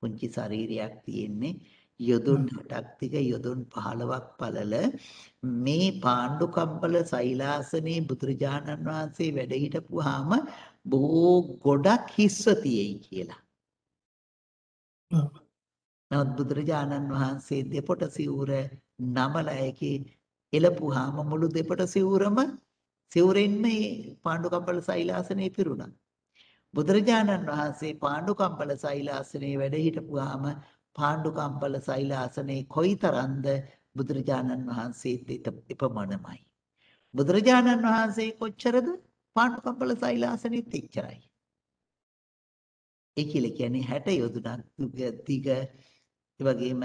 පුංචි ශරීරයක් තියෙන්නේ යොදුන් 8ක් තික යොදුන් 15ක් පළල මේ පාණ්ඩු කම්බල සෛලාසනේ බුදුරජාණන් වහන්සේ වැඩ හිටපුවාම බොහෝ ගොඩක් හිස්ව තියෙයි කියලා. නමුත් බුදුරජාණන් වහන්සේ දෙපොට සිවුර නමලා එකේ එළපුවාම මුළු දෙපොට සිවුරෙන් මේ පාණ්ඩු කම්බල සෛලාසනේ පිරුණා. බුදුරජාණන් වහන්සේ පාණ්ඩු කම්බල සෛලාසනේ වැඩ හිටපුවාම පාණ්ඩු කම්බල සෛලාසනේ කොයිතරම්ද බුදුරජාණන් වහන්සේත් එපමණමයි. බුදුරජාණන් වහන්සේ කොච්චරද පාණ්ඩු කම්බල සෛලාසනේත් එච්චරයි. ඒ කියන්නේ 60 යොදුනක් දිග ඒ වගේම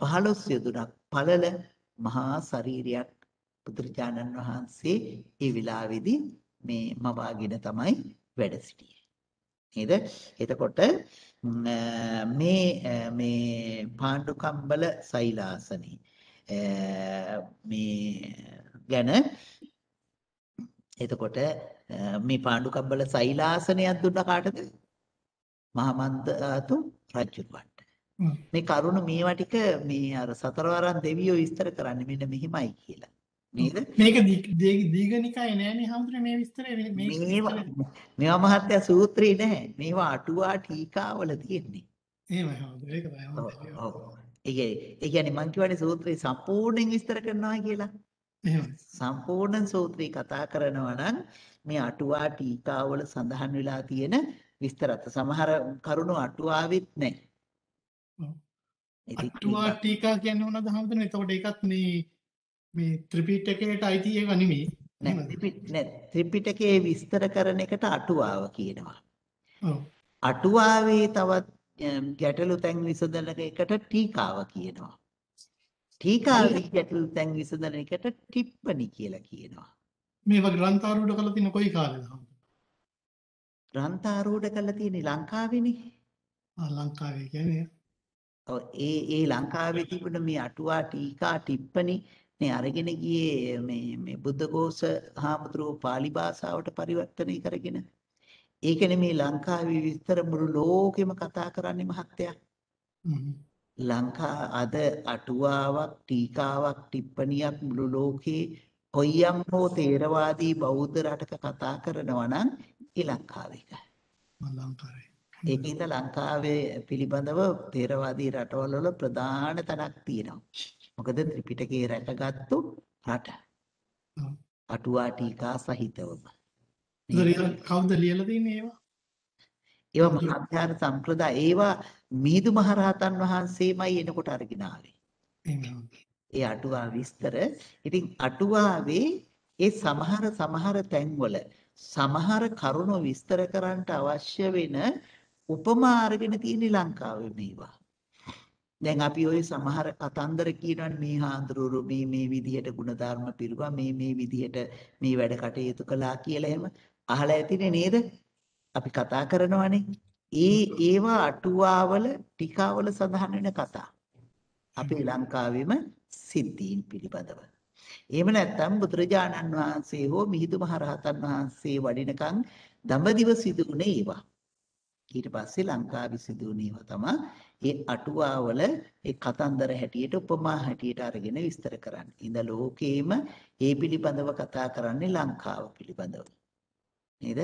15 යොදුනක් පළල මහා ශරීරයක් බුදුරජාණන් වහන්සේ ඒ විලාවේදී මේ මවාගෙන තමයි වැඩ සිටියේ. නේද? එතකොට මේ පාණ්ඩු කම්බල සෛලාසනේ මේ ගැන එතකොට මේ පාණ්ඩු කම්බල සෛලාසනයක් දුන්න කාටද? මහමන්දතු රජුට. මේ කරුණ මේවා ටික මේ අර සතරවරන් දෙවියෝ විස්තර කරන්නේ මෙන්න මෙහිමයි කියලා. නේද? මේක දීඝනිකායේ නෑනේ හම්දුනේ මේ විස්තරේ මේවා මහත්ය සූත්‍රේ නැහැ. මේවා අටුවා ටීකාවල තියෙන්නේ. එහෙමයි හම්දුනේ ඒක තමයි හම්දුනේ. ඔව්. ඒ කියන්නේ මං කියවනේ සූත්‍රේ සම්පූර්ණයෙන් විස්තර කරනවා කියලා. එහෙමයි. සම්පූර්ණ සූත්‍රය කතා කරනවා නම් මේ අටුවා ටීකාවල සඳහන් වෙලා තියෙන විස්තරත් සමහර කරුණු අටුවාවෙත් නැහැ. අටුවා ටීකා කියන්නේ මොනවද හම්දුනේ? එතකොට ඒකත් මේ ත්‍රිපිටකයට අයිති ඒවා නෙමෙයි. නෑ ත්‍රිපිටකයේ විස්තර කරන එකට අටුවාව කියනවා. ඔව්. අටුවාවේ තවත් ගැටලු තැන් විසඳන එකට ටීකාව කියනවා. ටීකාවේ ගැටලු තැන් විසඳන එකට ටිප්පණි කියලා කියනවා. මේ වගේ ග්‍රන්ථාරූඪ කරලා තියෙන කොයි කාලෙද හම්දුනේ? ග්‍රන්ථාරූඪ කරලා තියෙන්නේ ලංකාවේනේ. ලංකාවේ කියන්නේ ඔව් ඒ ලංකාවේ තිබුණ මේ අටුවා ටීකා ටිප්පණි මේ අරගෙන ගියේ මේ බුද්ධඝෝෂ හාමුදුරුවෝ පාලි භාෂාවට පරිවර්තනය කරගෙන ඒකනේ මේ ලංකාවේ විස්තර මුළු ලෝකෙම කතා කරන්නේ මහත්තයා. ලංකා අද අටුවාවක් ටීකාවක් ටිප්පණියක් මුළු ලෝකේ කොයියම් හෝ තේරවාදී බෞද්ධ රටක කතා කරනවා නම් ඒ ලංකාවේ ලංකාවේ. ඒකින්ද ලංකාවේ පිළිබඳව තේරවාදී රටවල වල ප්‍රධාන තැනක් තියෙනවා. මොකද ත්‍රිපිටකේ රැකගත්තු රට. අටුවා ටීකා සහිතවම. කවුද ලියලා තියෙන්නේ ඒවා? ඒවා මහාඥාන සම්ප්‍රදාය ඒවා මිහිඳු මහරහතන් වහන්සේමයි එනකොට අරගෙන ආවේ. ඒ අටුවා විස්තර. ඉතින් අටුවාවේ ඒ සමහර තැන්වල සමහර කරුණු විස්තර කරන්නට අවශ්‍ය වෙන උපමා අරගෙන තියෙන ලංකාවේ මේවා. දැන් අපි ওই සමහර කතන්දර කියනවනේ මේ හාඳුරුරු මේ විදිහට ಗುಣධර්ම පිරුවා මේ විදිහට මේ වැඩ කටයුතු කළා කියලා එහෙම අහලා ඇතිනේ නේද? අපි කතා කරනවානේ. ඒවා අටුවාවල ටිකාවල සඳහන් වෙන කතා. අපේ ලංකාවෙම සිද්ධීන් පිළිබඳව. එහෙම නැත්නම් බුදුරජාණන් වහන්සේ හෝ මිහිඳු මහරහතන් වහන්සේ වඩිනකන් දඹදිව සිදුුනේ ඒවා. ඊට පස්සේ ලංකාවේ සිදුුනේ ඒවා තමයි ඒ අටුවාවල ඒ කතන්දර හැටියට උපමා හැටියට අරගෙන විස්තර කරන්නේ. ඉඳ ලෝකේම ඒ පිළිබඳව කතා කරන්නේ ලංකාව පිළිබඳව. නේද?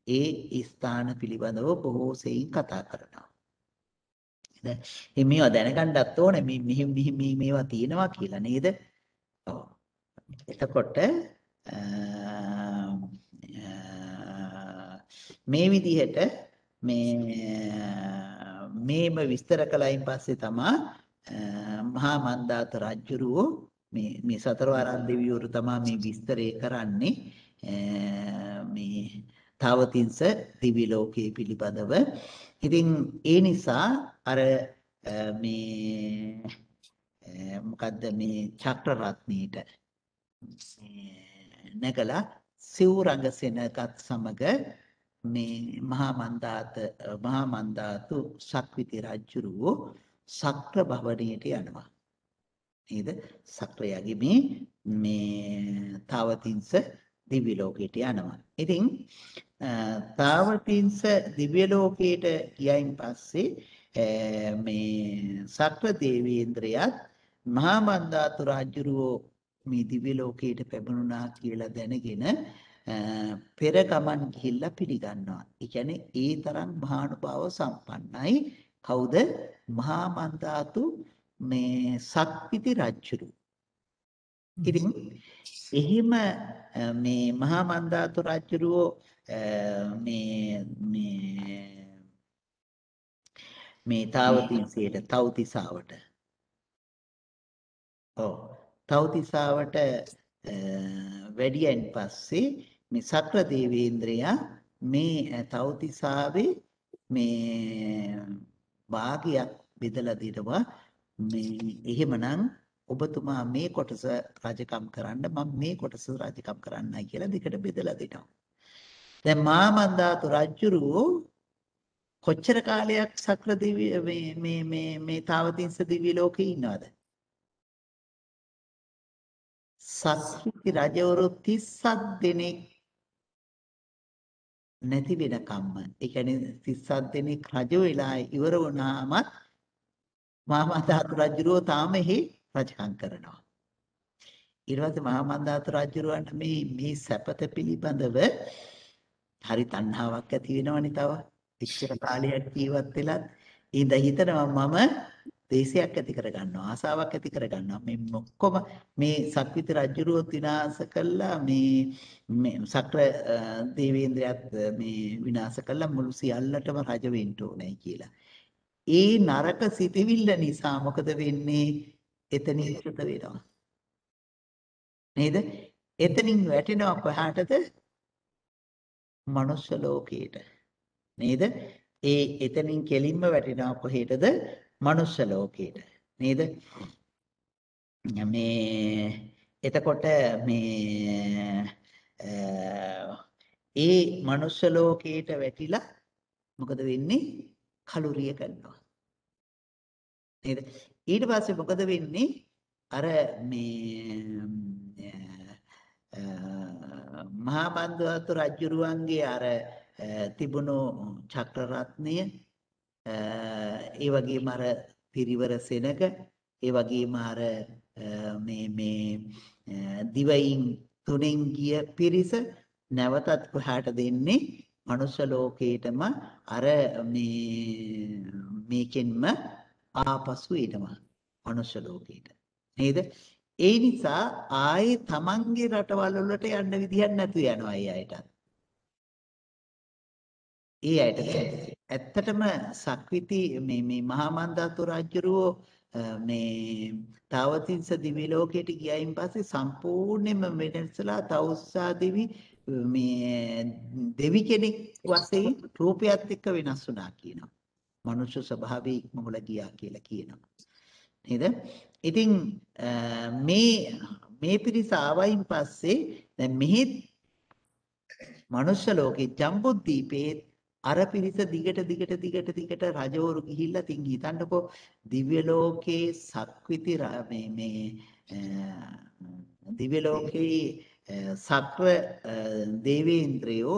ඒ ස්ථාන පිළිබඳව බොහෝ සෙයින් කතා කරනවා. මේවා දැනගන්නත් ඕනේ මේවා තියෙනවා කියලා නේද? ඔව්. එතකොට මේ විදිහට මේම විස්තර කළයින් පස්සේ තමයි මහා මන්දාත රජුරෝ මේ සතරවරන් දෙවිවරු තමයි මේ විස්තරය කරන්නේ මේ තාවතින්ස දිවි ලෝකයේ පිළිබඳව. ඉතින් ඒ නිසා අර මේ මොකද්ද මේ චක්‍ර රත්නීට නැගලා සිවුරඟ සෙනගත් සමග මේ මහා මන්දාතු සක්විති රජුරෝ සක්‍ර භවණයට යනවා. නේද? සක්‍රයාගේ මේ තාවතින්ස දිව්‍ය ලෝකයට යනවා. ඉතින් තාවතින්ස දිව්‍ය ලෝකයට යයින් පස්සේ මේ සක්‍ර දේවේන්ද්‍රයත් මහා මන්දාතු රජුරෝ මේ දිව්‍ය ලෝකයට පැමිණුණා කියලා දැනගෙන පෙර ගමන් ගිහිල්ලා පිළිගන්නවා. ඒ කියන්නේ ඒ තරම් මහානුභාව සම්පන්නයි. කවුද? මහා මන්දාතු මේ සක්විති රජුරු. ඉතින් එහෙම මේ මහා මන්දාතු රජුරෝ මේ තාවතින්සයට තව්තිසාවට තව්තිසාවට වැඩියෙන් පස්සේ මේ සක්‍ර දේවේන්ද්‍රයා මේ තව්තිසාවේ මේ භාගයක් බෙදලා දෙනවා. මේ එහෙමනම් ඔබතුමා මේ කොටස රාජකම් කරන්න මම මේ කොටස රාජකම් කරන්නයි කියලා දෙකට බෙදලා දෙනවා. දැන් මහා මන්දාතු රජුරෝ කොච්චර කාලයක් සක්‍ර දිව්‍ය මේ තාවතින්ස දිව්‍ය ලෝකේ ඉන්නවද? සක්විති රජවරු 37 දෙනෙක් නැති වෙනකම්ම ඒ කියන්නේ 37 දෙනෙක් රජ වෙලා ඉවර වුණාමත් මහා මන්දාතු රජුරෝ තාම එහි රජකම් කරනවා. ඊට පස්සේ මහා මන්දාතු රජුරවන්ට මේ සැපත පිළිබඳව හරි තණ්හාවක් ඇති වෙනවනේ තව. එච්චර කාලයක් ජීවත් වෙලත් ඉඳ හිතනවා මම දේශයක් ඇති කරගන්නවා ආසාවක් ඇති කරගන්නවා මේ ඔක්කොම මේ සක්විති රජුරුවත් විනාශ කළා මේ සක්‍ර දේවේන්ද්‍රයත් මේ විනාශ කළා මුළු සියල්ලටම රජ වෙන්න ඕනේ කියලා. ඒ නරක සිතවිල්ල නිසා මොකද වෙන්නේ? එතනින් ඉස්සත වෙනවා. නේද? එතනින් වැටෙනවා කොහාටද? මනුෂ්‍ය ලෝකයට. නේද? එතනින් කෙලින්ම වැටෙනවා කොහෙටද? මනුෂ්‍ය ලෝකයට. නේද? මේ එතකොට මේ මනුෂ්‍ය ලෝකයට වැටිලා මොකද වෙන්නේ? කලුරිය කරනවා. නේද? ඊට පස්සේ මොකද වෙන්නේ? අර මේ මහා මන්දාතු රජුරුවන්ගේ අර තිබුණු චක්‍ර රත්නය ඒ වගේම අර පිරිවර සෙනග ඒ වගේම අර මේ දිවයින් තුනෙන් ගිය පිරිස නැවතත් කොහාට දෙන්නේ මනුෂ්‍ය ලෝකේටම අර මේකෙන්ම ආපසු එනවා මනුෂ්‍ය ලෝකේට නේද ඒ නිසා ආයේ තමන්ගේ රටවල් වලට යන්න විදිහක් නැතු යනවා ඒ අයට ඇත්තටම සක්විති මේ මහා මන්දාතු රජුරෝ මේ තාවතිංස දිව්‍ය ලෝකයට ගියයින් පස්සේ සම්පූර්ණයෙන්ම වෙනස්ලා තවුස්සා දෙවි මේ දෙවි කෙනෙක් වශයෙන් රූපයත් එක්ක වෙනස් වුණා කියනවා. මනුෂ්‍ය ස්වභාවයේ ඉක්මවල ගියා කියලා කියනවා. නේද? ඉතින් මේ පිරිස ආවයින් පස්සේ දැන් මෙහි මනුෂ්‍ය ලෝකේ ජම්බුද්දීපේ අර පිරිස දිගට රජවරු ගිහිල්ලා තින් හිතන්නකෝ දිව්‍ය ලෝකේ සක්විති මේ දිව්‍ය ලෝකේ සක්‍ර දේවේන්ද්‍රයෝ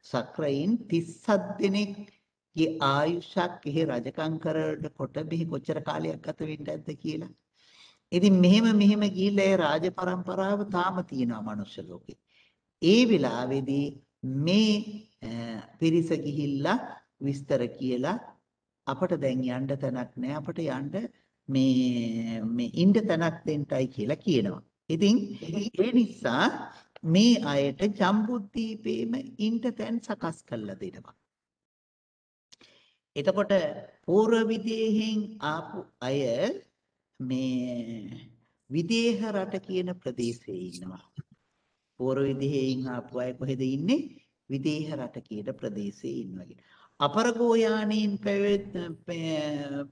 සක්‍රයින් 37 දෙනෙක්ගේ ආයුෂක් එහි රජකම් කරනකොට මෙහි කොච්චර කාලයක් ගත වෙන්න ඇද්ද කියලා. ඉතින් මෙහෙම ගිහිල්ලා ඒ රාජ පරම්පරාව තාම තියෙනවා මනුෂ්‍ය ලෝකේ. ඒ වෙලාවේදී මේ පිරිස ගිහිල්ලා විස්තර කියලා අපට දැන් යන්න තැනක් නැහැ අපට යන්න මේ ඉන්න තැනක් දෙන්නයි කියලා කියනවා. ඉතින් ඒ නිසා මේ අයට ජම්බුද්දීපේම ඉන්න තැන් සකස් කරලා දෙනවා. එතකොට පූර්ව විදේහෙන් ආපු අය මේ විදේහ රට කියන ප්‍රදේශයේ ඉන්නවා. පූර්ව විදේහෙන් ආපු අය කොහෙද ඉන්නේ? විදේහ රට කියන ප්‍රදේශයේ ඉන්නවා. අපරගෝයානීන්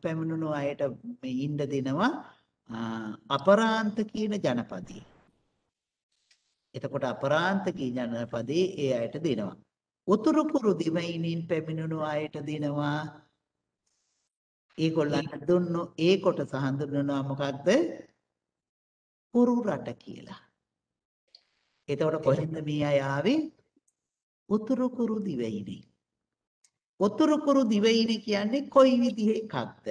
පැමිණුණු අයට ඉන්න දෙනවා අපරාන්ත කියන ජනපදයේ. එතකොට අපරාන්ත කියන ජනපදයේ ඒ අයට දෙනවා. උතුරු කුරු දිවයිනින් පැමිණුණු අයට දෙනවා. ඒගොල්ලන්ට දුන්නු ඒ කොටස හඳුන්වනවා මොකක්ද? කුරු රට කියලා. එතකොට කොහෙන්ද මේ අය ආවේ? උතුරු කුරු දිවයිනේ. උතුරු කුරු දිවයිනේ කියන්නේ කොයි විදිහේ එකක්ද?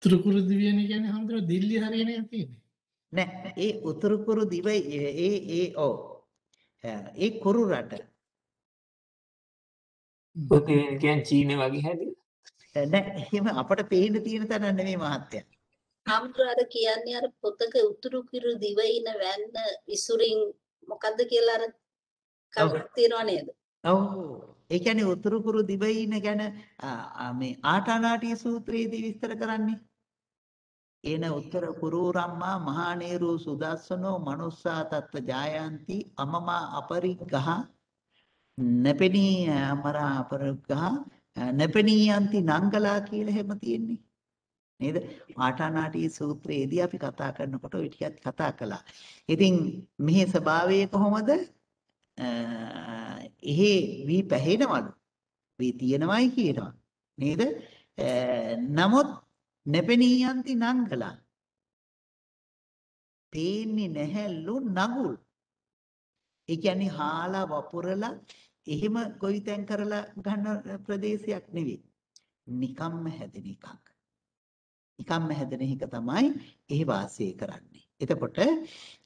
උතුරු කුරු දිවයිනේ කියන්නේ හම්දුර දිල්ලි හරියනේ තියෙන්නේ. නෑ ඒ උතුරු කුරු දිවයි ඒ කුරු රට. ඔතේ කියන්නේ චීන වගේ හැදේ. නෑ එහෙම අපට පේන්න තියෙන තැන නෙමෙයි මහත්තයා. හම්දුර කියන්නේ අර පොතක උතුරු කුරු දිවයින වැන්න ඉසුරින් මොකද්ද කියලා අර කවුරුත් තියනවා නේද? ඔව්. ඒ කියන්නේ උතුරු කුරු දිවයින ගැන මේ ආටානාටිය සූත්‍රයේදී විස්තර කරන්නේ. එන උත්තර කුරුරම්මා මහානේරු සුදස්සනෝ මනුස්සා තත්ත්ව ජායන්ති අමමා අපරිග්ගහ නපෙනී අමරා අපරිග්ගහ නපෙනී යන්ති නංගලා කියලා හැම තියෙන්නේ. නේද? ආටානාටිය සූත්‍රයේදී අපි කතා කරනකොට ඔය ටිකත් කතා කළා. ඉතින් මෙහි ස්වභාවය කොහොමද? එහෙ වී පැහැෙනවලු. වී තියෙනවයි කියනවා. නේද? නමුත් නැපෙනියන්ති නංගලා. පේන්නේ නැහැලු නගුල්. ඒ කියන්නේ හාලා වපුරලා එහෙම ගොවිතැන් කරලා ගන්න ප්‍රදේශයක් නෙවෙයි. නිකම්ම හැදෙන එකක්. නිකම්ම හැදෙන එක තමයි එහි වාසය කරන්නේ. එතකොට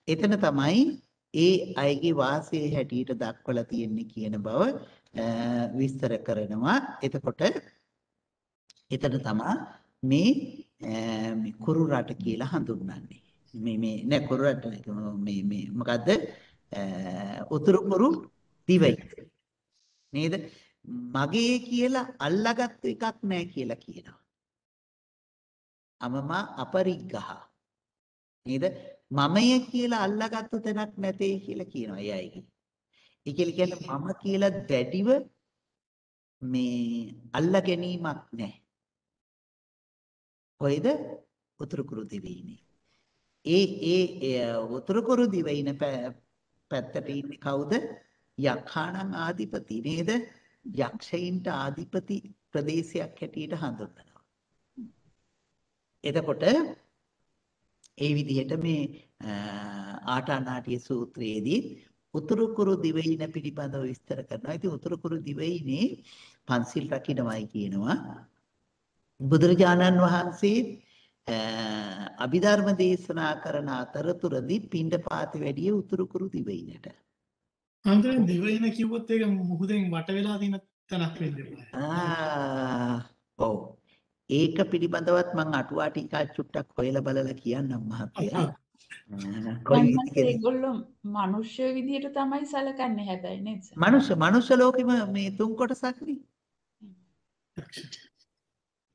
එතන තමයි ඒ අයගේ වාසයේ හැටියට දක්වලා තියෙන්නේ කියන බව විස්තර කරනවා. එතකොට එතන තමයි මේ කුරු රට කියලා හඳුන්වන්නේ. මේ නෑ කුරු රට මේ මොකද්ද? උතුරු කුරු දිවයින. නේද? මගේ කියලා අල්ලාගත්තු එකක් නෑ කියලා කියනවා. අමමා අපරිග්ගහ. නේද? මමය කියලා අල්ලාගත්තු තැනක් නැtei කියලා කියනවා එයයිගේ. ඒ කියන්නේ මම කියලා දැඩිව මේ අල්ලා ගැනීමක් නැහැ. කොයිද? උතුරු කුරු දිවයිනේ. ඒ උතුරු කුරු දිවයින පැත්තට ඉන්නේ කවුද? යක්ඛාණං ආධිපති නේද? යක්ෂයින්ට ආධිපති ප්‍රදේශයක් හැටියට හඳුන්වනවා. එතකොට ඒ විදිහට මේ ආටානාටිය සූත්‍රයේදී උතුරු කුරු දිවයින පිළිබඳව විස්තර කරනවා. ඉතින් උතුරු කුරු දිවයිනේ පන්සිල් රකින්නමයි කියනවා. බුදුරජාණන් වහන්සේ අභිධර්ම දේශනා කරන අතරතුරදී පිණ්ඩපාත වැඩිය උතුරු කුරු දිවයිනට. අන්තරෙන් දිවයින කිව්වොත් ඒක මුහුදෙන් වට වෙලා තියෙන තැනක් වෙන්න එපා. ඔව්. ඒක පිළිබඳවත් මම අටුවා ටිකක් චුට්ටක් හොයලා බලලා කියන්නම් මහත්තයා. වන්දනාට ඒගොල්ලෝ මනුෂ්‍ය විදියට තමයි සැලකන්නේ හැබැයි නේද? මනුෂ්‍ය ලෝකෙම මේ තුන් කොටසක් නේ.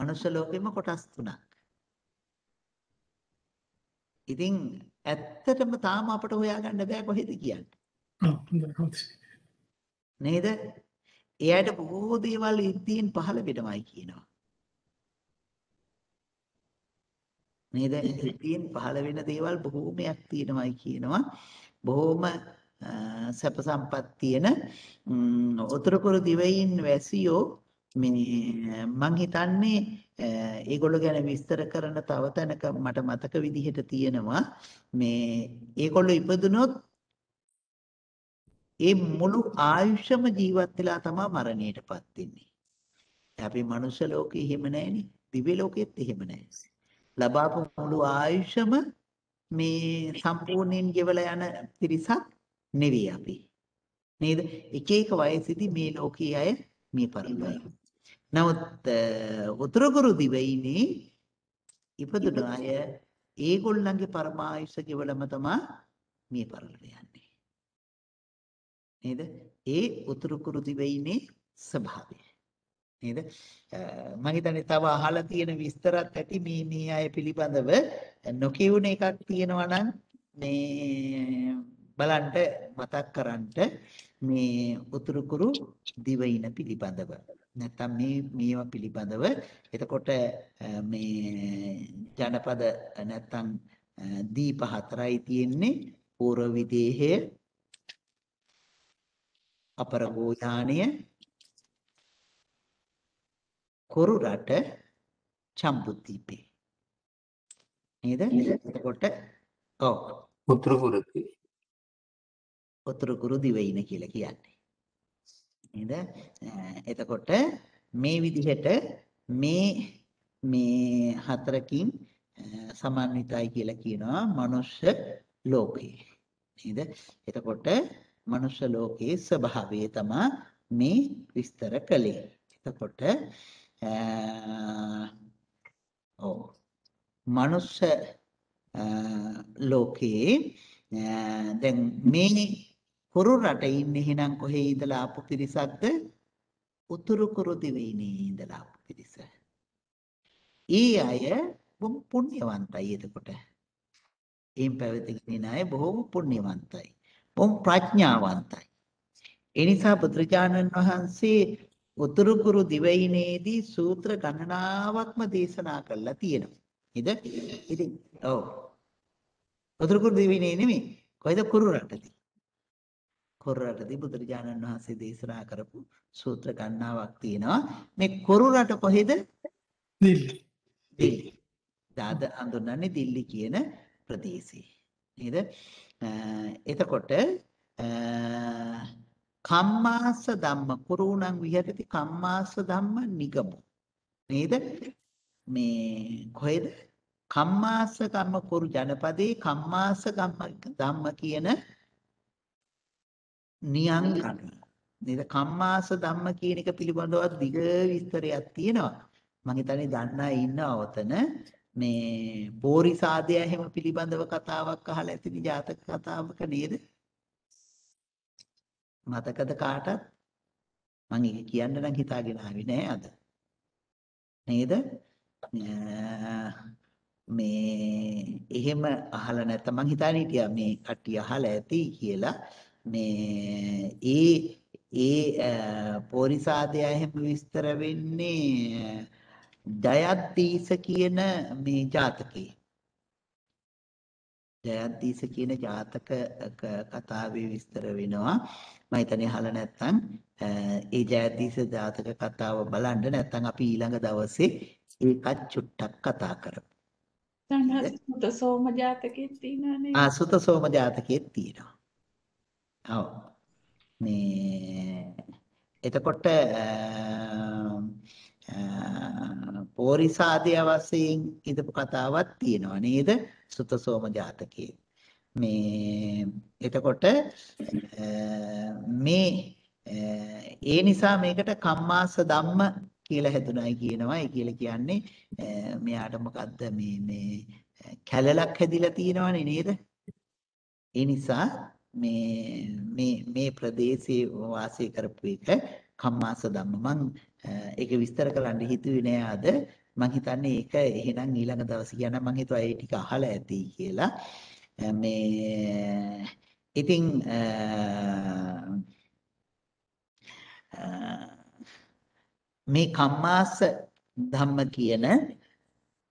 මනුෂ්‍ය ලෝකෙම කොටස් තුනක්. ඉතින් ඇත්තටම තාම අපට හොයාගන්න බෑ කොහෙද කියන්නේ. නේද? එයාට බොහෝ දේවල් ඉර්ධීන් පහළ වෙනවයි කියනවා. නේද? ඉර්ධීන් පහළ වෙන දේවල් බොහෝමයක් තියෙනවයි කියනවා. බොහෝම සැප සම්පත් තියෙන උතුරු කුරු දිවයින් වැසියෝ මේ මං හිතන්නේ ඒගොල්ලෝ ගැන විස්තර කරන තව තැනක මට මතක විදිහට තියෙනවා මේ ඒගොල්ලෝ ඉපදුනොත් ඒ මුළු ආයුෂම ජීවත් වෙලා තමයි මරණයටපත් වෙන්නේ. අපි මනුෂ්‍ය ලෝකේ එහෙම නැහැනේ. දිව්‍ය ලෝකෙත් එහෙම නැහැ. ලබාපු මුළු ආයුෂම මේ සම්පූර්ණයෙන් ගෙවලා යන පිරිසක් නෙවෙයි අපි. නේද? එක එක වයසේදී මේ ලෝකයේ අය මේ පරිමයි. නමුත් උතුරු කුරු දිවයිනේ ඉපදුන අය ඒගොල්ලන්ගේ පරමායුෂ ගෙවලම තමයි මේ පරලොව යන්නේ. නේද? ඒ උතුරු කුරු දිවයිනේ ස්වභාවය. නේද? මම හිතන්නේ තව අහලා තියෙන විස්තරات ඇති මේ අය පිළිබඳව නොකියුණ එකක් තියෙනවා නම් මේ බලන්න මතක් කරන්ට මේ උතුරු කුරු දිවයින පිළිබඳව නැත්නම් මේවා පිළිබඳව එතකොට මේ ජනපද නැත්නම් දීප හතරයි තියෙන්නේ පූර්ව විදේහය අපර ගෝධානය කොරු රට චම්බුද්දීපේ නේද? එතකොට ඔව් උතුරු කුරුකේ උතුරු කුරු දිවයින කියලා කියන්නේ. නේද? එතකොට මේ විදිහට මේ හතරකින් සමන්විතයි කියලා කියනවා මනුෂ්‍ය ලෝකේ. නේද? එතකොට මනුෂ්‍ය ලෝකයේ ස්වභාවය තමයි මේ විස්තර කළේ. එතකොට මනුෂ්‍ය ලෝකයේ දැන් මේ කුරු රට ඉන්නේ එහෙනම් කොහේ ඉඳලා ආපු පිරිසක්ද? උතුරු කුරු දිවයිනේ ඉඳලා ආපු පිරිස. ඊ අය බොහොම පුණ්‍යවන්තයි එතකොට. එයින් පැවිදිගෙන ඉන්න අය බොහොම පුණ්‍යවන්තයි. බොහොම ප්‍රඥාවන්තයි. ඒ නිසා බුදුරජාණන් වහන්සේ උතුරු කුරු දිවයිනේදී සූත්‍ර ගණනාවක්ම දේශනා කළා තියෙනවා. නේද? ඉතින් ඔව්. උතුරු කුරු දිවයිනේ නෙමෙයි. කොහෙද කුරු රටදී? කුරු රටදී බුදුරජාණන් වහන්සේ දේශනා කරපු සූත්‍ර ගණනාවක් තියෙනවා. මේ කුරු රට කොහෙද? දිල්ලි. දිල්ලි. දාද අඳුනන්නේ දිල්ලි කියන ප්‍රදේශේ. නේද? එතකොට කම්මාස ධම්ම කුරුණං විහෙරති කම්මාස ධම්ම නිගමු. නේද? මේ කොහෙද? කම්මාස කම්ම කුරු ජනපදේ කම්මාස ධම්ම කියන නියං ගන්න. නේද? කම්මාස ධම්ම කියන එක පිළිබඳව දිග විස්තරයක් තියෙනවා. මම හිතන්නේ දන්න අය ඉන්නවා ඔතන. මේ බෝරිසාදය හැම පිළිබඳව කතාවක් අහලා ඇතිනි ජාතක කතාවක නේද? මතකද කාටත්? මම ඒක කියන්න නම් හිතාගෙන ආවේ නෑ අද. නේද? මේ එහෙම අහලා නැත්නම් මං හිතානේ හිටියා මේ කට්ටිය අහලා ඇති කියලා. මේ පොරිසාදය එහෙම විස්තර වෙන්නේ ජයද්දීස කියන මේ ජාතකේ. ජයද්දීස කියන ජාතක කතාවේ විස්තර වෙනවා. මම හිතන්නේ අහලා නැත්නම් ඒ ජයද්දීස ජාතක කතාව බලන්න නැත්නම් අපි ඊළඟ දවසේ ඒකත් චුට්ටක් කතා කරමු. සුත සෝම ජාතකෙත් තියෙනනේ. සුත සෝම ජාතකෙත් තියෙනවා. ඔව් මේ එතකොට පෝරිසාදය වශයෙන් ඉදපු කතාවක් තියෙනවා නේද? සුතසෝම ජාතකයේ. මේ එතකොට මේ ඒ නිසා මේකට කම්මාස ධම්ම කියලා හැදුනායි කියනවා. ඒ කියලා කියන්නේ මෙයාට මොකද්ද මේ කැලලක් හැදිලා තියෙනවනේ නේද? ඒ නිසා මේ ප්‍රදේශයේ වාසය කරපු එක කම්මාස ධම්ම. මං ඒක විස්තර කරන්න හිතුවේ නෑ අද. මං හිතන්නේ ඒක එහෙනම් ඊළඟ දවසේ කියන්න මං හිතුවා ඒ ටික අහලා ඇති කියලා. මේ ඉතින් මේ කම්මාස ධම්ම කියන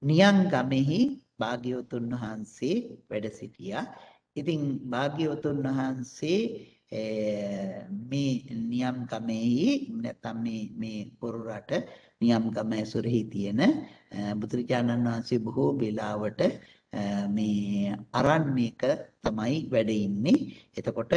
නියංගමෙහි භාග්‍යවතුන් වහන්සේ වැඩ සිටියා. ඉතින් භාග්‍යවතුන් වහන්සේ මේ නියම්ගමෙහි නැත්නම් මේ පොරු රට නියම්ගම ඇසුරෙහි තියෙන බුදුරජාණන් වහන්සේ බොහෝ වෙලාවට මේ අරණ්‍යක තමයි වැඩ ඉන්නේ. එතකොට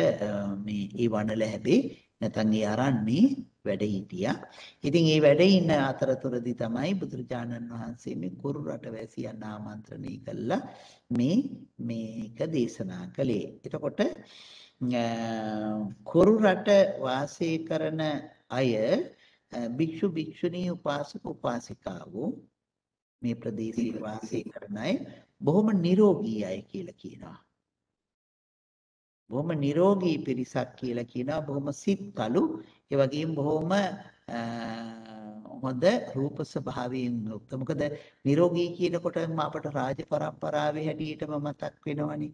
මේ ඒ වනල හැබේ නැත්නම් ඒ අරණ්‍යේ වැඩ හිටියා. ඉතින් ඒ වැඩ ඉන්න අතරතුරදී තමයි බුදුරජාණන් වහන්සේ මේ කුරු රට වැසියන් ආමන්ත්‍රණය කළා මේක දේශනා කළේ. එතකොට කුරු රට වාසය කරන අය භික්ෂු භික්ෂුණී උපාසක උපාසිකාවෝ මේ ප්‍රදේශයේ වාසය කරන අය බොහොම නිරෝගී අය කියලා කියනවා. බොහොම නිරෝගී පිරිසක් කියලා කියනවා. බොහොම සිත්කලු, ඒ වගේම බොහොම හොඳ රූප ස්වභාවයෙන් යුක්ත. මොකද නිරෝගී කියනකොටම අපට රාජ පරම්පරාවේ හැටියටම මතක් වෙනවනේ.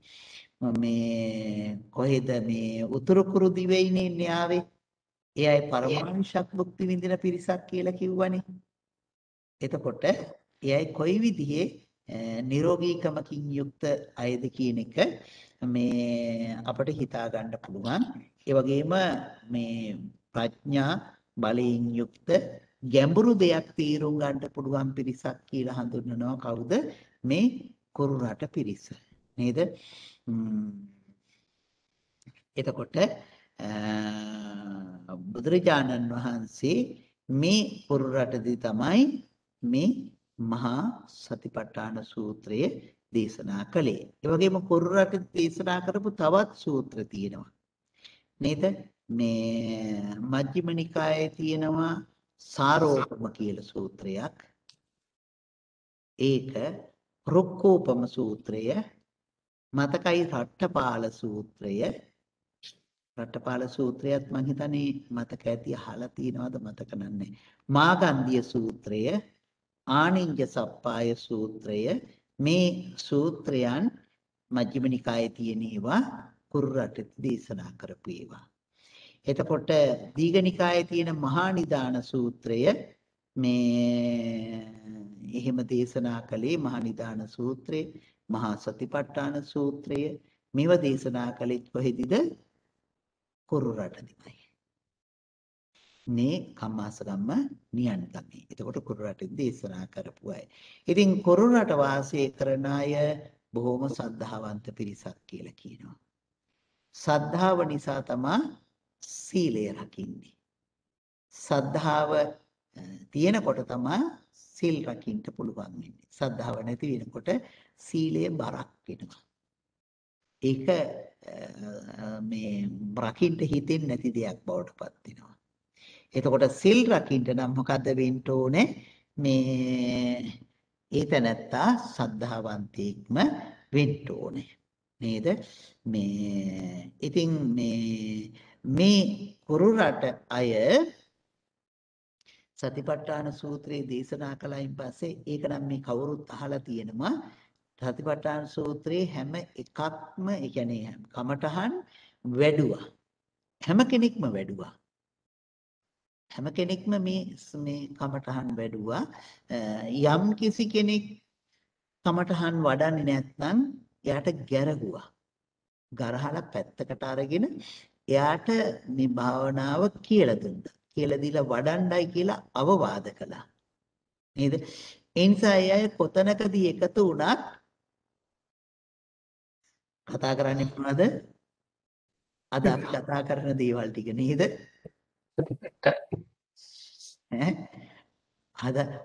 මේ කොහෙද මේ උතුරු කුරු දිවයිනේ ඉන්නේ ආවේ. ඒ අය පරමාංශක් භුක්ති විඳින පිරිසක් කියලා කිව්වනේ. එතකොට ඒ අය කොයි විදිහේ නිරෝගීකමකින් යුක්ත අයද කියන එක මේ අපිට හිතා ගන්න පුළුවන්. ඒ වගේම මේ ප්‍රඥා බලයෙන් යුක්ත ගැඹුරු දෙයක් තීරුම් ගන්න පුළුවන් පිරිසක් කියලා හඳුන්වනවා කවුද? මේ කුරු රට පිරිස නේද? එතකොට බුදුරජාණන් වහන්සේ මේ කුරු රටදී තමයි මේ මහා සතිපට්ඨාන සූත්‍රය දේශනා කළේ. ඒ වගේම කුරු රට දේශනා කරපු තවත් සූත්‍ර තියෙනවා නේද? මේ මජ්ක්‍ධිම නිකායේ තියෙනවා සාරෝපම කියලා සූත්‍රයක්. ඒක රුක්කෝපම සූත්‍රය, මතකයි රට්ඨපාල සූත්‍රය. රට්ඨපාල සූත්‍රයත් මම හිතන්නේ මතක ඇති අහලා තියෙනවද මතක නැහැ. මාගන්ධිය සූත්‍රය, ආනිඤ්ජ සප්පාය සූත්‍රය, මේ සූත්‍රයන් මජ්ක්‍ධිම නිකායේ තියෙන ඒවා කුරු රටේ දේශනා කරපු ඒවා. එතකොට දීඝනිකායේ තියෙන මහා නිදාන සූත්‍රය මේ එහෙම දේශනා කළේ මහා නිදාන සූත්‍රය, මහා සතිපට්ඨාන සූත්‍රය මේව දේශනා කළේ කොහෙදිද? කුරු රටේදී. මේ කම්මාසගම්ම නියන්ගමේ. එතකොට කුරු රටේ දේශනා කරපු අය. ඉතින් කුරු රට වාසය කරන අය බොහොම සද්ධාවන්ත පිරිසක් කියලා කියනවා. සද්ධාව නිසා තමයි සීලය රකින්නේ. සද්ධාව තියෙනකොට තමයි සීල් රකින්න පුළුවන් වෙන්නේ. සද්ධාව නැති වෙනකොට සීලය බරක් වෙනවා. ඒක මේ රකින්න හිතෙන්නේ නැති දෙයක් බවට පත් වෙනවා. එතකොට සිල් රකින්න නම් මොකද්ද වෙන්න ඕනේ? මේ ඒතනත්තා සද්ධාවන්තයෙක්ම වෙන්න ඕනේ. නේද? මේ ඉතින් මේ කුරු රට අය සතිපට්ඨාන සූත්‍රයේ දේශනා කළයින් පස්සේ ඒක නම් මේ කවුරුත් අහලා තියෙනවා. සතිපට්ඨාන සූත්‍රයේ හැම එකක්ම ඒ කියන්නේ කමඨහන් වැඩුවා. හැම කෙනෙක්ම වැඩුවා. හැම කෙනෙක්ම මේ කමඨහන් වැඩුවා. යම් කිසි කෙනෙක් කමඨහන් වඩන්නේ නැත්නම් එයාට ගැරහුවා. ගරහලා පැත්තකට අරගෙන එයාට මේ භාවනාව කියලා දුන්නා. කියලා දීලා වඩන්නයි කියලා අවවාද කළා. නේද? ඒ නිසා අය කොතනකදී එකතු වුණත් කතා කරන්නේ මොනවද? අද අපි කතා කරන දේවල් ටික නේද? ඈ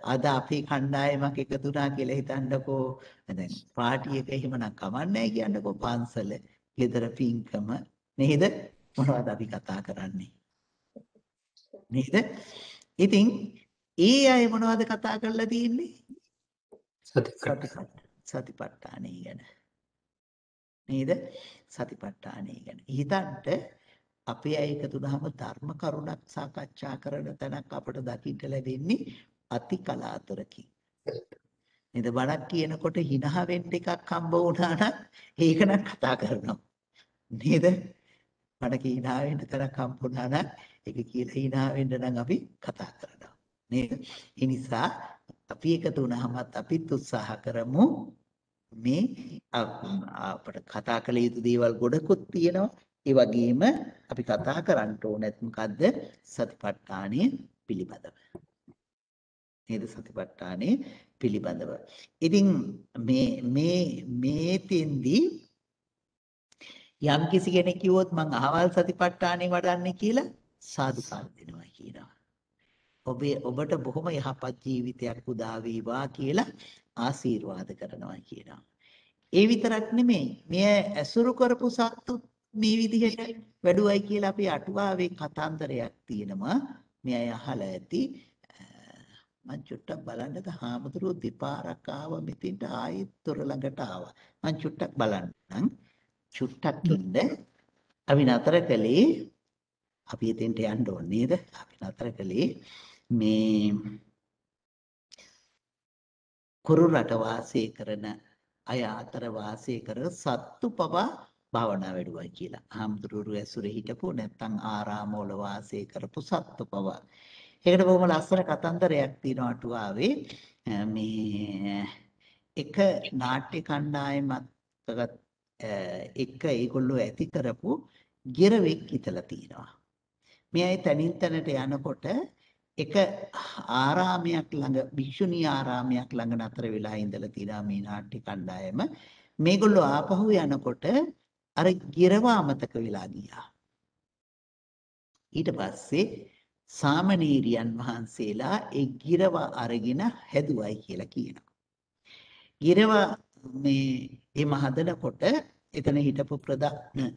අද අපේ කණ්ඩායමක් එකතු වුණා කියලා හිතන්නකෝ. දැන් පාටි එක එහෙමනම් කමන්නේ කියන්නකෝ. පන්සල, ගෙදර පින්කම නේද? මොනවද අපි කතා කරන්නේ? නේද? ඉතින් ඒ අය මොනවද කතා කරලා තියෙන්නේ? සතිපට්ඨානය ගැන. නේද? සතිපට්ඨානය ගැන. හිතන්න අපේ අය එකතු වුණාම ධර්ම කරුණක් සාකච්ඡා කරන තැනක් අපට දකින්න ලැබෙන්නේ අති කලාතුරකින්. නේද? බණක් කියනකොට හිනහ වෙන්න එකක් හම්බ වුණා නම් ඒක නම් කතා කරනවා. නේද? බණක හිනහ වෙන්න තරක් හම්බ වුණා නම් ඒක කියලා හිනහ වෙන්න නම් අපි කතා කරනවා. නේද? ඒ නිසා අපි එකතු වුණාමත් අපිත් උත්සාහ කරමු මේ අපිට කතා කළ යුතු දේවල් ගොඩකුත් තියෙනවා. ඒ වගේම අපි කතා කරන්න ඕනෙත් මොකද්ද? සතිපට්ඨානය පිළිබඳව. නේද? සතිපට්ඨානය පිළිබඳව. ඉතින් මේ තෙන්දී යම් කිසි කෙනෙක් කිව්වොත් මං අහවල් සතිපට්ඨානෙ වඩන්නේ කියලා සාදුකාර දෙනවා කියනවා. ඔබට බොහොම යහපත් ජීවිතයක් උදා වේවා කියලා ආශිර්වාද කරනවා කියනවා. ඒ විතරක් නෙමෙයි මේ ඇසුරු කරපු සත්තු මේ විදිහට වැඩුවයි කියලා අපි අටුවාවේ කතන්දරයක් තියෙනවා. මේ අය අහලා ඇති. මං චුට්ටක් බලන්නද හාමුදුරුවෝ දෙපාරක් ආවා මෙතෙන්ට ආයෙත් තොර ළඟට ආවා. මං චුට්ටක් බලන්නම්. චුට්ටක් ඉන්න අපි නතර කළේ අපි එතෙන්ට යන්න ඕනේ නේද? අපි නතර කළේ මේ කුරු රට වාසය කරන අය අතර වාසය කර සත්තු පවා භාවනා වැඩුවා කියලා. හාමුදුරුවෝ ඇසුරේ හිටපු නැත්නම් ආරාමවල වාසය කරපු සත්තු පවා. ඒකට බොහොම ලස්සන කතන්දරයක් තියෙනවා අටුවාවේ. මේ එක නාට්‍ය කණ්ඩායමක් එක ඒගොල්ලෝ ඇති කරපු ගිරවෙක් හිටලා තියෙනවා. මේ අය තනින් තනට යනකොට එක ආරාමයක් ළඟ භික්ෂුණී ආරාමයක් ළඟ නතර වෙලා ඉඳලා තියෙනවා මේ නාට්‍ය කණ්ඩායම. මේගොල්ලෝ ආපහු යනකොට අර ගිරව අමතක වෙලා ගියා. ඊට පස්සේ සාමණේරියන් වහන්සේලා ඒ ගිරව අරගෙන හැදුවයි කියලා කියනවා. ගිරව මේ හදනකොට එතන හිටපු ප්‍රධාන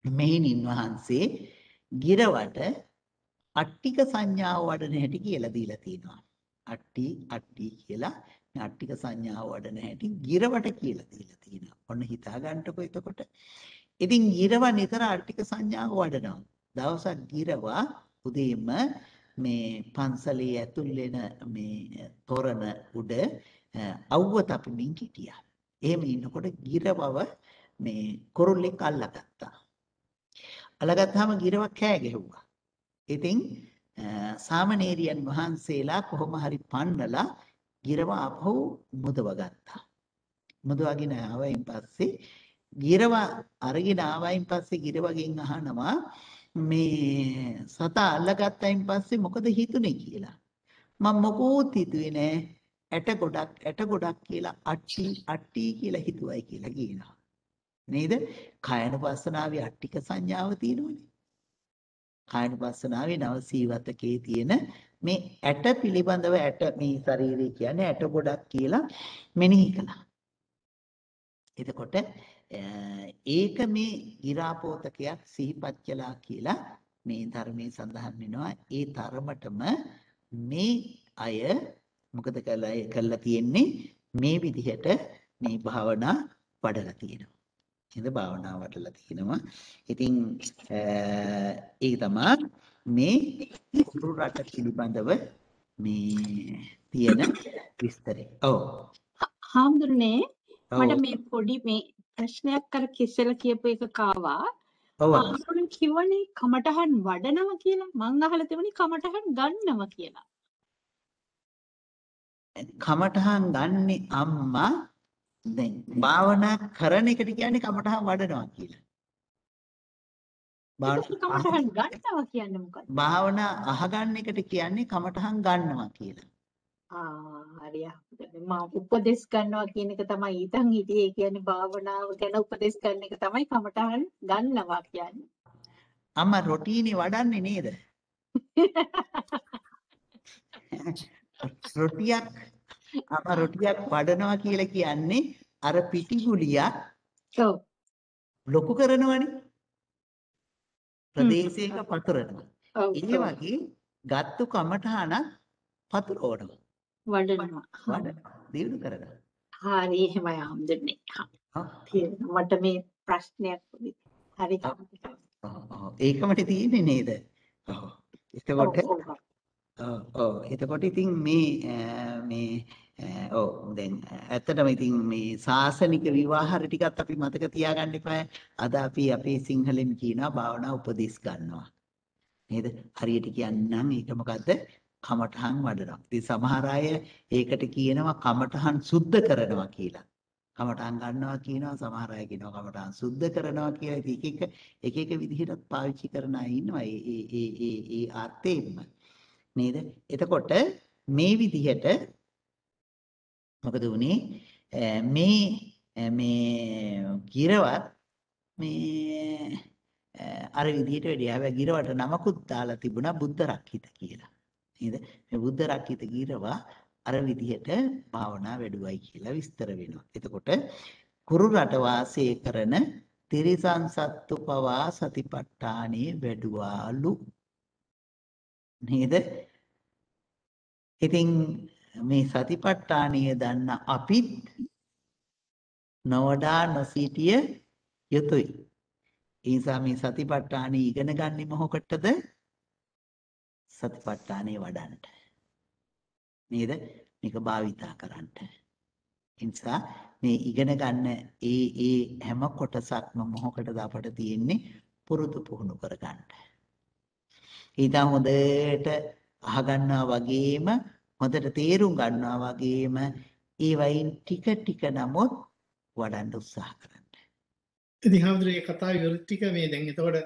මෙහෙණින් වහන්සේ ගිරවට අට්ටික සංඥාව වඩන හැටි කියලා දීලා තියෙනවා. අට්ටි කියලා අට්ටික සංඥාව වඩන හැටි ගිරවට කියලා දීලා තියෙනවා. ඔන්න හිතා ගන්නකො එතකොට. ඉතින් ගිරව නිතර අට්ටික සංඥාව වඩනවා. දවසක් ගිරව උදේම මේ පන්සලේ ඇතුල් වෙන මේ තොරණ උඩ අවුව තපමින් හිටියා. එහෙම ඉන්නකොට ගිරවව මේ කොරොල්ලෙක් අල්ලගත්තා. අල්ලගත්තාම ගිරව කෑ ගැහුවා. ඉතින් සාමණේරියන් වහන්සේලා කොහොම හරි පන්නලා ගිරව ආපහු මුදව ගත්තා. මුදවගෙන ආවයින් පස්සේ ගිරව අරගෙන ආවයින් පස්සේ ගිරවගෙන් අහනවා මේ සතා අල්ලගත්තයින් පස්සේ මොකද හිතුනේ කියලා. මම මොකෝත් හිතුවේ නෑ. ඇට ගොඩක් කියලා අට්ටි කියලා හිතුවයි කියලා කියනවා. නේද? කායනුපස්සනාවේ අට්ටික සංඥාව තියෙනවනේ. කායනුපස්සනාවේ නව සීවතකේ තියෙන මේ ඇට පිළිබඳව ඇට මේ ශරීරය කියන්නේ ඇට ගොඩක් කියලා මෙනෙහි කළා. එතකොට ඒක මේ ඉරාපෝතකයක් සිහිපත් කළා කියලා මේ ධර්මයේ සඳහන් වෙනවා. ඒ තරමටම මේ අය මොකද කළා තියෙන්නේ මේ විදිහට මේ භාවනා වඩලා තියෙනවා. නේද? භාවනා වඩලා තියෙනවා. ඉතින් ඒක තමයි මේ කුරු රට පිළිබඳව මේ තියෙන විස්තරය. ඔව්. හාමුදුරනේ මට මේ පොඩි මේ ප්‍රශ්නයක් අර කිසෙල කියපු එක කාවා. ඔව්. හාමුදුරන් කිව්වනේ කමටහන් වඩනවා කියලා. මං අහලා තිබුණේ කමටහන් ගන්නවා කියලා. කමටහන් ගන්නෙ අම්මා දැන් භාවනා කරන එකට කියන්නේ කමටහන් වඩනවා කියලා. කමටහන් ගන්නවා කියන්නේ මොකක්ද? භාවනා අහගන්න එකට කියන්නේ කමටහන් ගන්නවා කියලා. හරි හම්දුනේ මම උපදෙස් ගන්නවා කියන එක තමයි ඊතන් හිටියේ. ඒ කියන්නේ භාවනාව ගැන උපදෙස් ගන්න එක තමයි කමටහන් ගන්නවා කියන්නේ. අම්මා රොටීනේ වඩන්නේ නේද? රොටියක් රොටියක් වඩනවා කියලා කියන්නේ අර පිටිගුලියක් ඔව්. ලොකු කරනවනේ. ප්‍රදේශයක පතුරනවා. ඔව්. ඒ වගේ ගත්තු කමටහනක් පතුරවනවා. වඩනවා. වඩනවා. දියුණු කරනවා. හරි එහෙමයි හම්දුනේ. ඔව්. තියෙනවා. මට මේ ප්‍රශ්නයක් වුණේ. හරි කමටහන්. ඒකමට තියෙන්නේ නේද? ඔව්. එතකොට එතකොට ඉතින් දැන් ඇත්තටම ඉතින් මේ සාසනික විවාහර ටිකත් අපි මතක තියාගන්න එපා. අද අපි අපේ සිංහලෙන් කියනවා භාවනා උපදෙස් ගන්නවා. නේද? හරියට කියන්නම් ඒක මොකද්ද? කමඨහන් වඩනවා. ඉතින් සමහර අය ඒකට කියනවා කමඨහන් සුද්ධ කරනවා කියලා. කමඨහන් ගන්නවා කියනවා, සමහර අය කියනවා කමඨහන් සුද්ධ කරනවා කියලා. ඉතින් එක එක විදිහට පාවිච්චි කරන අය ඉන්නවා. ඒ අර්ථයෙන්ම නේද? එතකොට මේ විදිහට මොකද උනේ? මේ ගිරවත් මේ අර විදිහට වැඩි. හැබැයි ගිරවට නමකුත් දාලා තිබුණා බුද්ධ රක්කිත කියලා. නේද? මේ බුද්ධ රක්කිත ගිරවා අර විදිහට භාවනා වැඩුවයි කියලා විස්තර වෙනවා. එතකොට කුරු රට වාසය කරන තිරිසන් සත්තු පවා සතිපට්ඨානේ වැඩුවාලු. නේද? ඉතින් මේ සතිපට්ඨානීය දන්න අපිත් නොවඩා නොසිටිය යුතුයි. ඒ නිසා මේ සතිපට්ඨානීය ඉගෙන ගන්නේ මොකටද? සතිපට්ඨානීය වඩන්න. නේද? මේක භාවිතා කරන්න. ඒ නිසා මේ ඉගෙන ගන්න ඒ හැම කොටසක්ම මොකටද අපට තියෙන්නේ? පුරුදු පුහුණු කරගන්න. ඊට හොඳට අහගන්නවා වගේම හොඳට තේරුම් ගන්නවා වගේම ඒ වයින් ටික ටික නමුත් වඩන්න උත්සාහ කරන්න. ඉතින් හම්දුනේ කතාව ඉවර ටික මේ දැන් එතකොට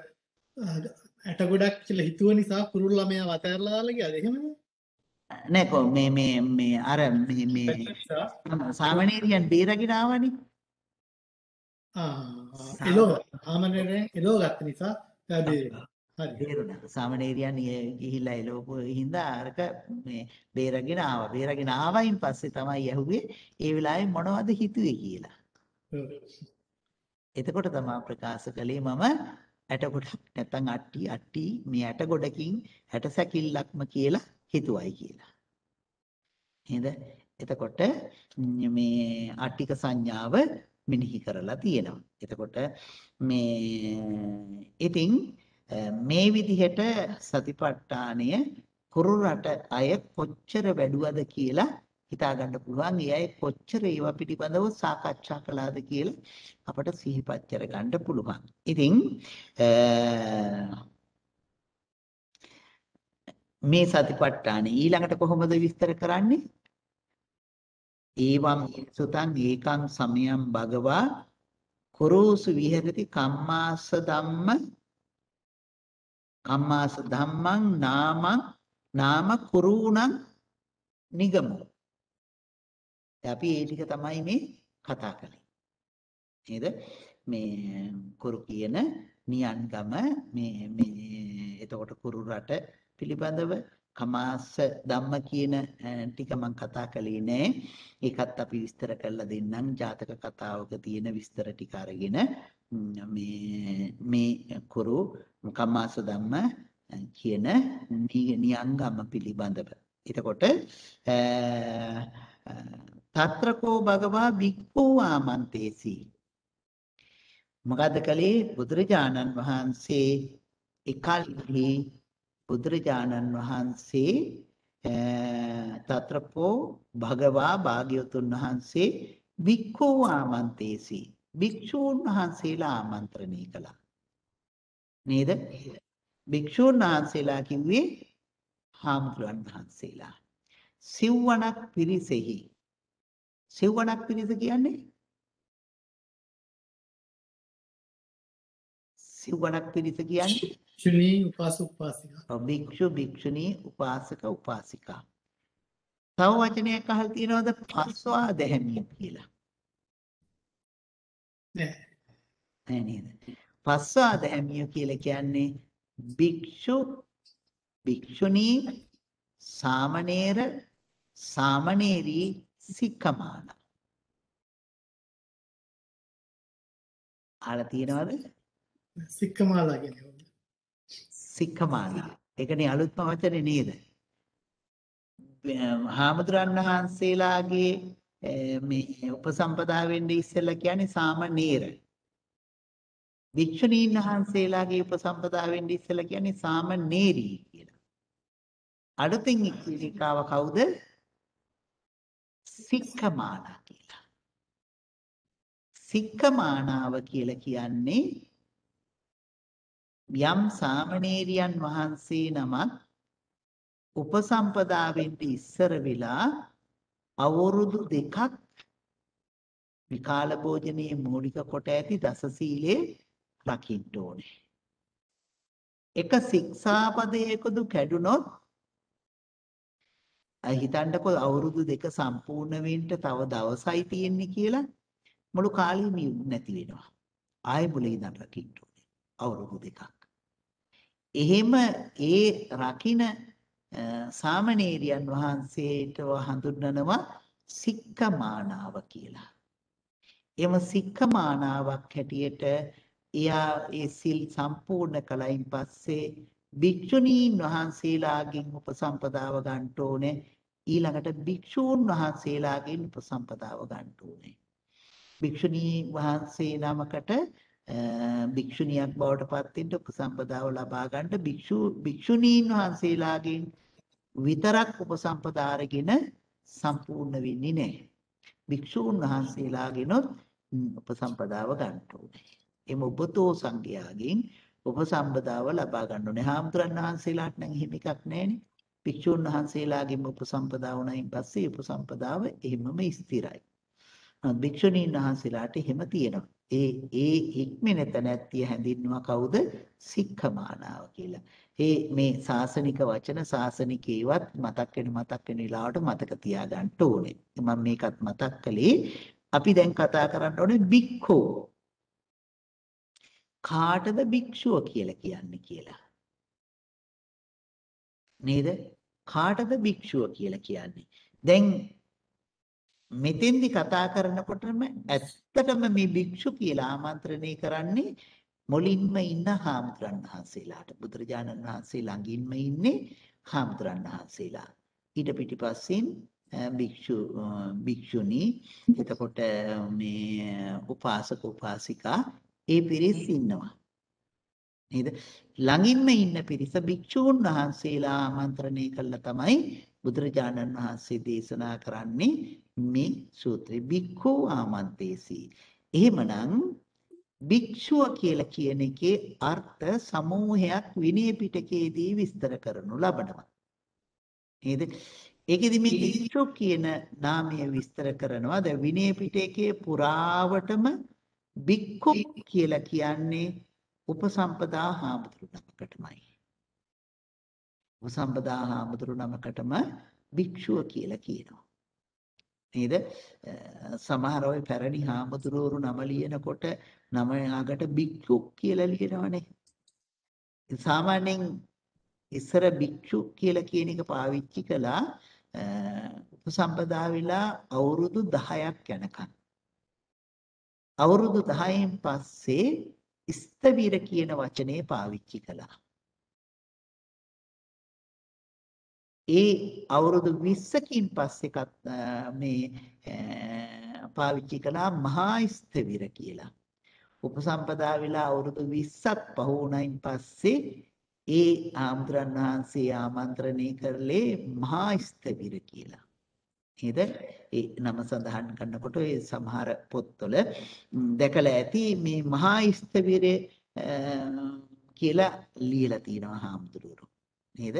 ඇට ගොඩක් කියලා හිතුව නිසා කුරුල්ල ළමයා වතැරලා දාලා ගියාද එහෙමද? නෑ කො මේ අර මේ සාමණේරියන් බේරගෙන ආවනේ. එලෝ ආමනේ එලෝ ගත්ත නිසා බේරුණා. හරි. බේරුණා. සාමණේරියන් ගිහිල්ලා එලෝපු හින්දා අරක මේ බේරගෙන ආවා. බේරගෙන ආවයින් පස්සේ තමයි ඇහුවේ ඒ වෙලාවේ මොනවද හිතුවේ කියලා. එතකොට තමයි ප්‍රකාශ කළේ මම ඇට ගොඩක් නැත්තම් අට්ටි මේ ඇට ගොඩකින් ඇට සැකිල්ලක්ම කියලා හිතුවයි කියලා. නේද? එතකොට මේ අට්ටික සංඥාව මෙනෙහි කරලා තියෙනවා. එතකොට මේ ඉතින් මේ විදිහට සතිපට්ඨානය කුරු රට අය කොච්චර වැඩුවද කියලා හිතා ගන්න පුළුවන්. ඒ අය කොච්චර ඒවා පිටිබඳව සාකච්ඡා කළාද කියලා අපට සිහිපත් කර ගන්න පුළුවන්. ඉතින් මේ සතිපට්ඨාන ඊළඟට කොහොමද විස්තර කරන්නේ? ඒවම් සුතං ඒකං සමයං භගවා කුරුසු විහෙරති කම්මාස ධම්මං නාම කුරුණං නිගමෝ. අපි ඒ ටික තමයි මේ කතා කරන්නේ. නේද? මේ කුරු කියන නියන්ගම මේ එතකොට කුරු රට පිළිබඳව කමාස ධම්ම කියන ටික මම කතා කළේ නෑ. ඒකත් අපි විස්තර කරලා දෙන්නම්. ජාතක කතාවක තියෙන විස්තර ටික අරගෙන මේ කුරු කමාස ධම්ම කියන නියංගම පිළිබඳව. එතකොට තත්‍රකෝ භගවා භික්ඛූ ආමන්තේසි. මොකද කලේ බුදුරජාණන් වහන්සේ එකල්හි බුදුරජාණන් වහන්සේ තත්‍රකෝ භගවා භාග්‍යවතුන් වහන්සේ භික්ඛූ ආමන්තේසි. භික්ෂූන් වහන්සේලා ආමන්ත්‍රණය කළා. නේද? භික්ෂූන් වහන්සේලා කිව්වේ හාමුදුරන් වහන්සේලා. සිව්වණක් පිරිසෙහි. සිව්වණක් පිරිස කියන්නේ සිව්වණක් පිරිස කියන්නේ භික්ෂුණී උපාසක උපාසිකා. භික්ෂු භික්ෂුණී උපාසක උපාසිකා. තව වචනයක් අහලා තියෙනවද පස්වාද හැමිය කියලා? නෑ. නෑ නේද? පස්වාද හැමිය කියලා කියන්නේ භික්ෂු, භික්ෂුණී, සාමණේර, සාමණේරී, සික්ඛමාල. අහලා තියෙනවද? සික්කමාලා කියන්නේ. සික්ඛමාලා. ඒකනේ අලුත්ම වචනේ නේද? හාමුදුරන් වහන්සේලාගේ මේ උපසම්පදා වෙන්නේ ඉස්සෙල්ලා කියන්නේ සාමණේර. භික්ෂුණීන් වහන්සේලාගේ උපසම්පදා වෙන්නේ ඉස්සෙල්ලා කියන්නේ සාමණේරී කියලා. අලුතින් ඉක්කාව කවුද? සික්ඛමාලා කියලා. සික්ඛමානාව කියලා කියන්නේ යම් සාමණේරියන් වහන්සේ නමක් උපසම්පදා වෙන්නේ ඉස්සර වෙලා අවුරුදු 2ක් විකාල භෝජනයේ මූලික කොට ඇති දස සීලේ රකින්න ඕනේ. එක ශික්ෂාපදයකදු කැඩුනොත් හිතන්නකෝ අවුරුදු 2 සම්පූර්ණ වෙන්න තව දවසයි තියෙන්නේ කියලා මුළු කාලෙම නැති වෙනවා. ආයෙ මුල ඉඳන් රකින්න ඕනේ අවුරුදු 2ක්. එහෙම ඒ රකින්න සාමණේරියන් වහන්සේට හඳුන්වනවා සික්ඛමානාව කියලා. එම සික්ඛමානාවක් හැටියට එයා ඒ සිල් සම්පූර්ණ කළයින් පස්සේ භික්ෂුණීන් වහන්සේලාගෙන් උපසම්පදාව ගන්න ඕනේ. ඊළඟට භික්ෂූන් වහන්සේලාගෙන් උපසම්පදාව ගන්න ඕනේ. භික්ෂුණී වහන්සේ නමකට භික්ෂුණියක් බවට පත් වෙන්න උපසම්පදාව ලබා ගන්න භික්ෂුණීන් වහන්සේලාගෙන් විතරක් උපසම්පදා අරගෙන සම්පූර්ණ වෙන්නේ නැහැ. භික්ෂූන් වහන්සේලාගෙනොත් උපසම්පදාව ගන්න ඕනේ. එම ඔබතෝ සංඝයාගෙන් උපසම්පදාව ලබා ගන්න ඕනේ. හාමුදුරන් වහන්සේලාට නම් එහෙම එකක් නැහැනේ. භික්ෂූන් වහන්සේලාගෙන් උපසම්පදා වුණයින් පස්සේ උපසම්පදාව එහෙමම ස්ථිරයි. භික්ෂුණීන් වහන්සේලාට එහෙම තියෙනවා. ඒ හික්මෙනත නැත්තිය හැඳින්වුවා කවුද? සික්ඛමානාව කියලා. මේ සාසනික වචන සාසනිකේවත් මතක් වෙන වෙලාවට මතක තියාගන්න ඕනේ. මම මේකත් මතක් කළේ. අපි දැන් කතා කරන්න ඕනේ භික්ඛෝ. කාටද භික්ෂුව කියලා කියන්නේ කියලා. නේද? කාටද භික්ෂුව කියලා කියන්නේ? දැන් මෙතෙන්දි කතා කරනකොටම ඇත්තටම මේ භික්ෂු කියලා ආමන්ත්‍රණය කරන්නේ මුලින්ම ඉන්න හාමුදුරන් වහන්සේලාට. බුදුරජාණන් වහන්සේ ළඟින්ම ඉන්නේ හාමුදුරන් වහන්සේලා. ඊට පිටිපස්සෙන් භික්ෂුණී, එතකොට මේ උපාසක උපාසිකා ඒ පිරිස් ඉන්නවා. නේද? ළඟින්ම ඉන්න පිරිස භික්ෂූන් වහන්සේලා ආමන්ත්‍රණය කළා තමයි බුදුරජාණන් වහන්සේ දේශනා කරන්නේ මේ සූත්‍රය. භික්ඛු ආමන්තේසි. එහෙමනම් භික්ෂුව කියලා කියන එකේ අර්ථ සමූහයක් විනය පිටකයේදී විස්තර කරනු ලබනවා. නේද? ඒකෙදි මේ භික්ෂු කියන නාමය විස්තර කරනවා. දැන් විනය පිටකයේ පුරාවටම භික්ඛු කියලා කියන්නේ උපසම්පදා හාමුදුරු නමකටමයි. උපසම්පදා හාමුදුරු නමකටම භික්ෂුව කියලා කියනවා. නේද? සමහර ඔය පැරණි හාමුදුරුවරු නම ලියනකොට නම ආගට භික්ෂු කියලා ලියනවනේ. සාමාන්‍යයෙන් ඉස්සර භික්ෂු කියලා කියන එක පාවිච්චි කළා උපසම්පදා වෙලා අවුරුදු 10ක් යනකම්. අවුරුදු 10න් පස්සේ ස්ථවිර කියන වචනේ පාවිච්චි කළා. ඒ අවුරුදු 20කින් පස්සේ මේ පාවිච්චි කළා මහා ස්ථවිර කියලා. උපසම්පදා වෙලා අවුරුදු 20ක් පහ වුණයින් පස්සේ ඒ ආම්ද්‍රන් වහන්සේ ආමන්ත්‍රණය කරලේ මහා ස්ථවිර කියලා. නේද? ඒ නම සඳහන් කරනකොට ඒ සමහර පොත්වල දැකලා ඇති මේ මහා ස්ථවිරේ කියලා ලියලා තියෙනවා හාමුදුරුවෝ. නේද?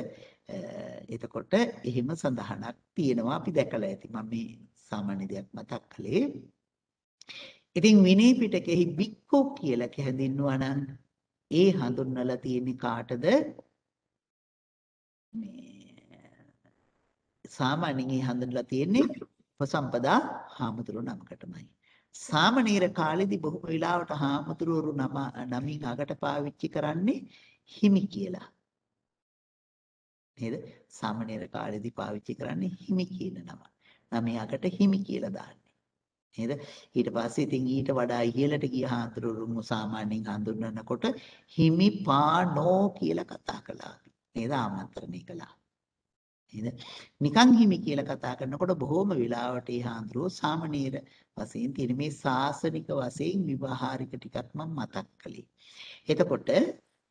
එතකොට එහෙම සඳහනක් තියෙනවා අපි දැකලා ඇති. මම මේ සාමාන්‍ය දෙයක් මතක් කළේ. ඉතින් විනය පිටකෙහි භික්ඛු කියලා හැඳින්වුවා නම් ඒ හඳුන්වලා තියෙන්නේ කාටද? මේ සාමාන්‍යයෙන් හඳුන්වලා තියෙන්නේ උපසම්පදා හාමුදුරුවෝ නමකටමයි. සාමණේර කාලෙදී බොහෝ වෙලාවට හාමුදුරුවෝ නමින් අගට පාවිච්චි කරන්නේ හිමි කියලා. නේද? සාමණේර කාලෙදී පාවිච්චි කරන්නේ හිමි කියන නම. නමේ අගට හිමි කියලා දාන්නේ. නේද? ඊට පස්සේ ඉතින් ඊට වඩා ඉහළට ගිය හාමුදුරුවෝ සාමාන්‍යයෙන් හඳුන්වනකොට හිමිපානෝ කියලා කතා කළා. නේද? ආමන්ත්‍රණය කළා. නේද? නිකන් හිමි කියලා කතා කරනකොට බොහෝම වෙලාවට ඒ හාමුදුරුවෝ සාමණේර වශයෙන් තියෙන මේ සාසනික වශයෙන් විවාහාරික ටිකක් මම මතක් කළේ. එතකොට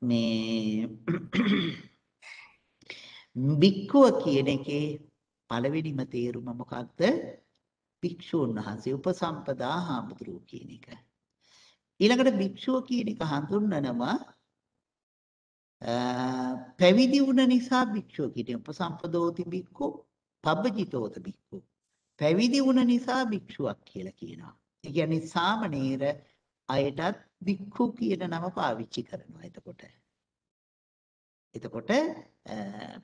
මේ භික්ඛුව කියන එකේ පළවෙනිම තේරුම මොකක්ද? භික්ෂූන් වහන්සේ උපසම්පදා හාමුදුරුවෝ කියන එක. ඊළඟට භික්ෂුව කියන එක හඳුන්වනවා පැවිදි වුණ නිසා භික්ෂුව කියන උපසම්පදෝති භික්ඛු පබ්බජිතෝත භික්ඛු. පැවිදි වුණ නිසා භික්ෂුවක් කියලා කියනවා. ඒ කියන්නේ සාමණේර අයටත් භික්ඛු කියන නම පාවිච්චි කරනවා. එතකොට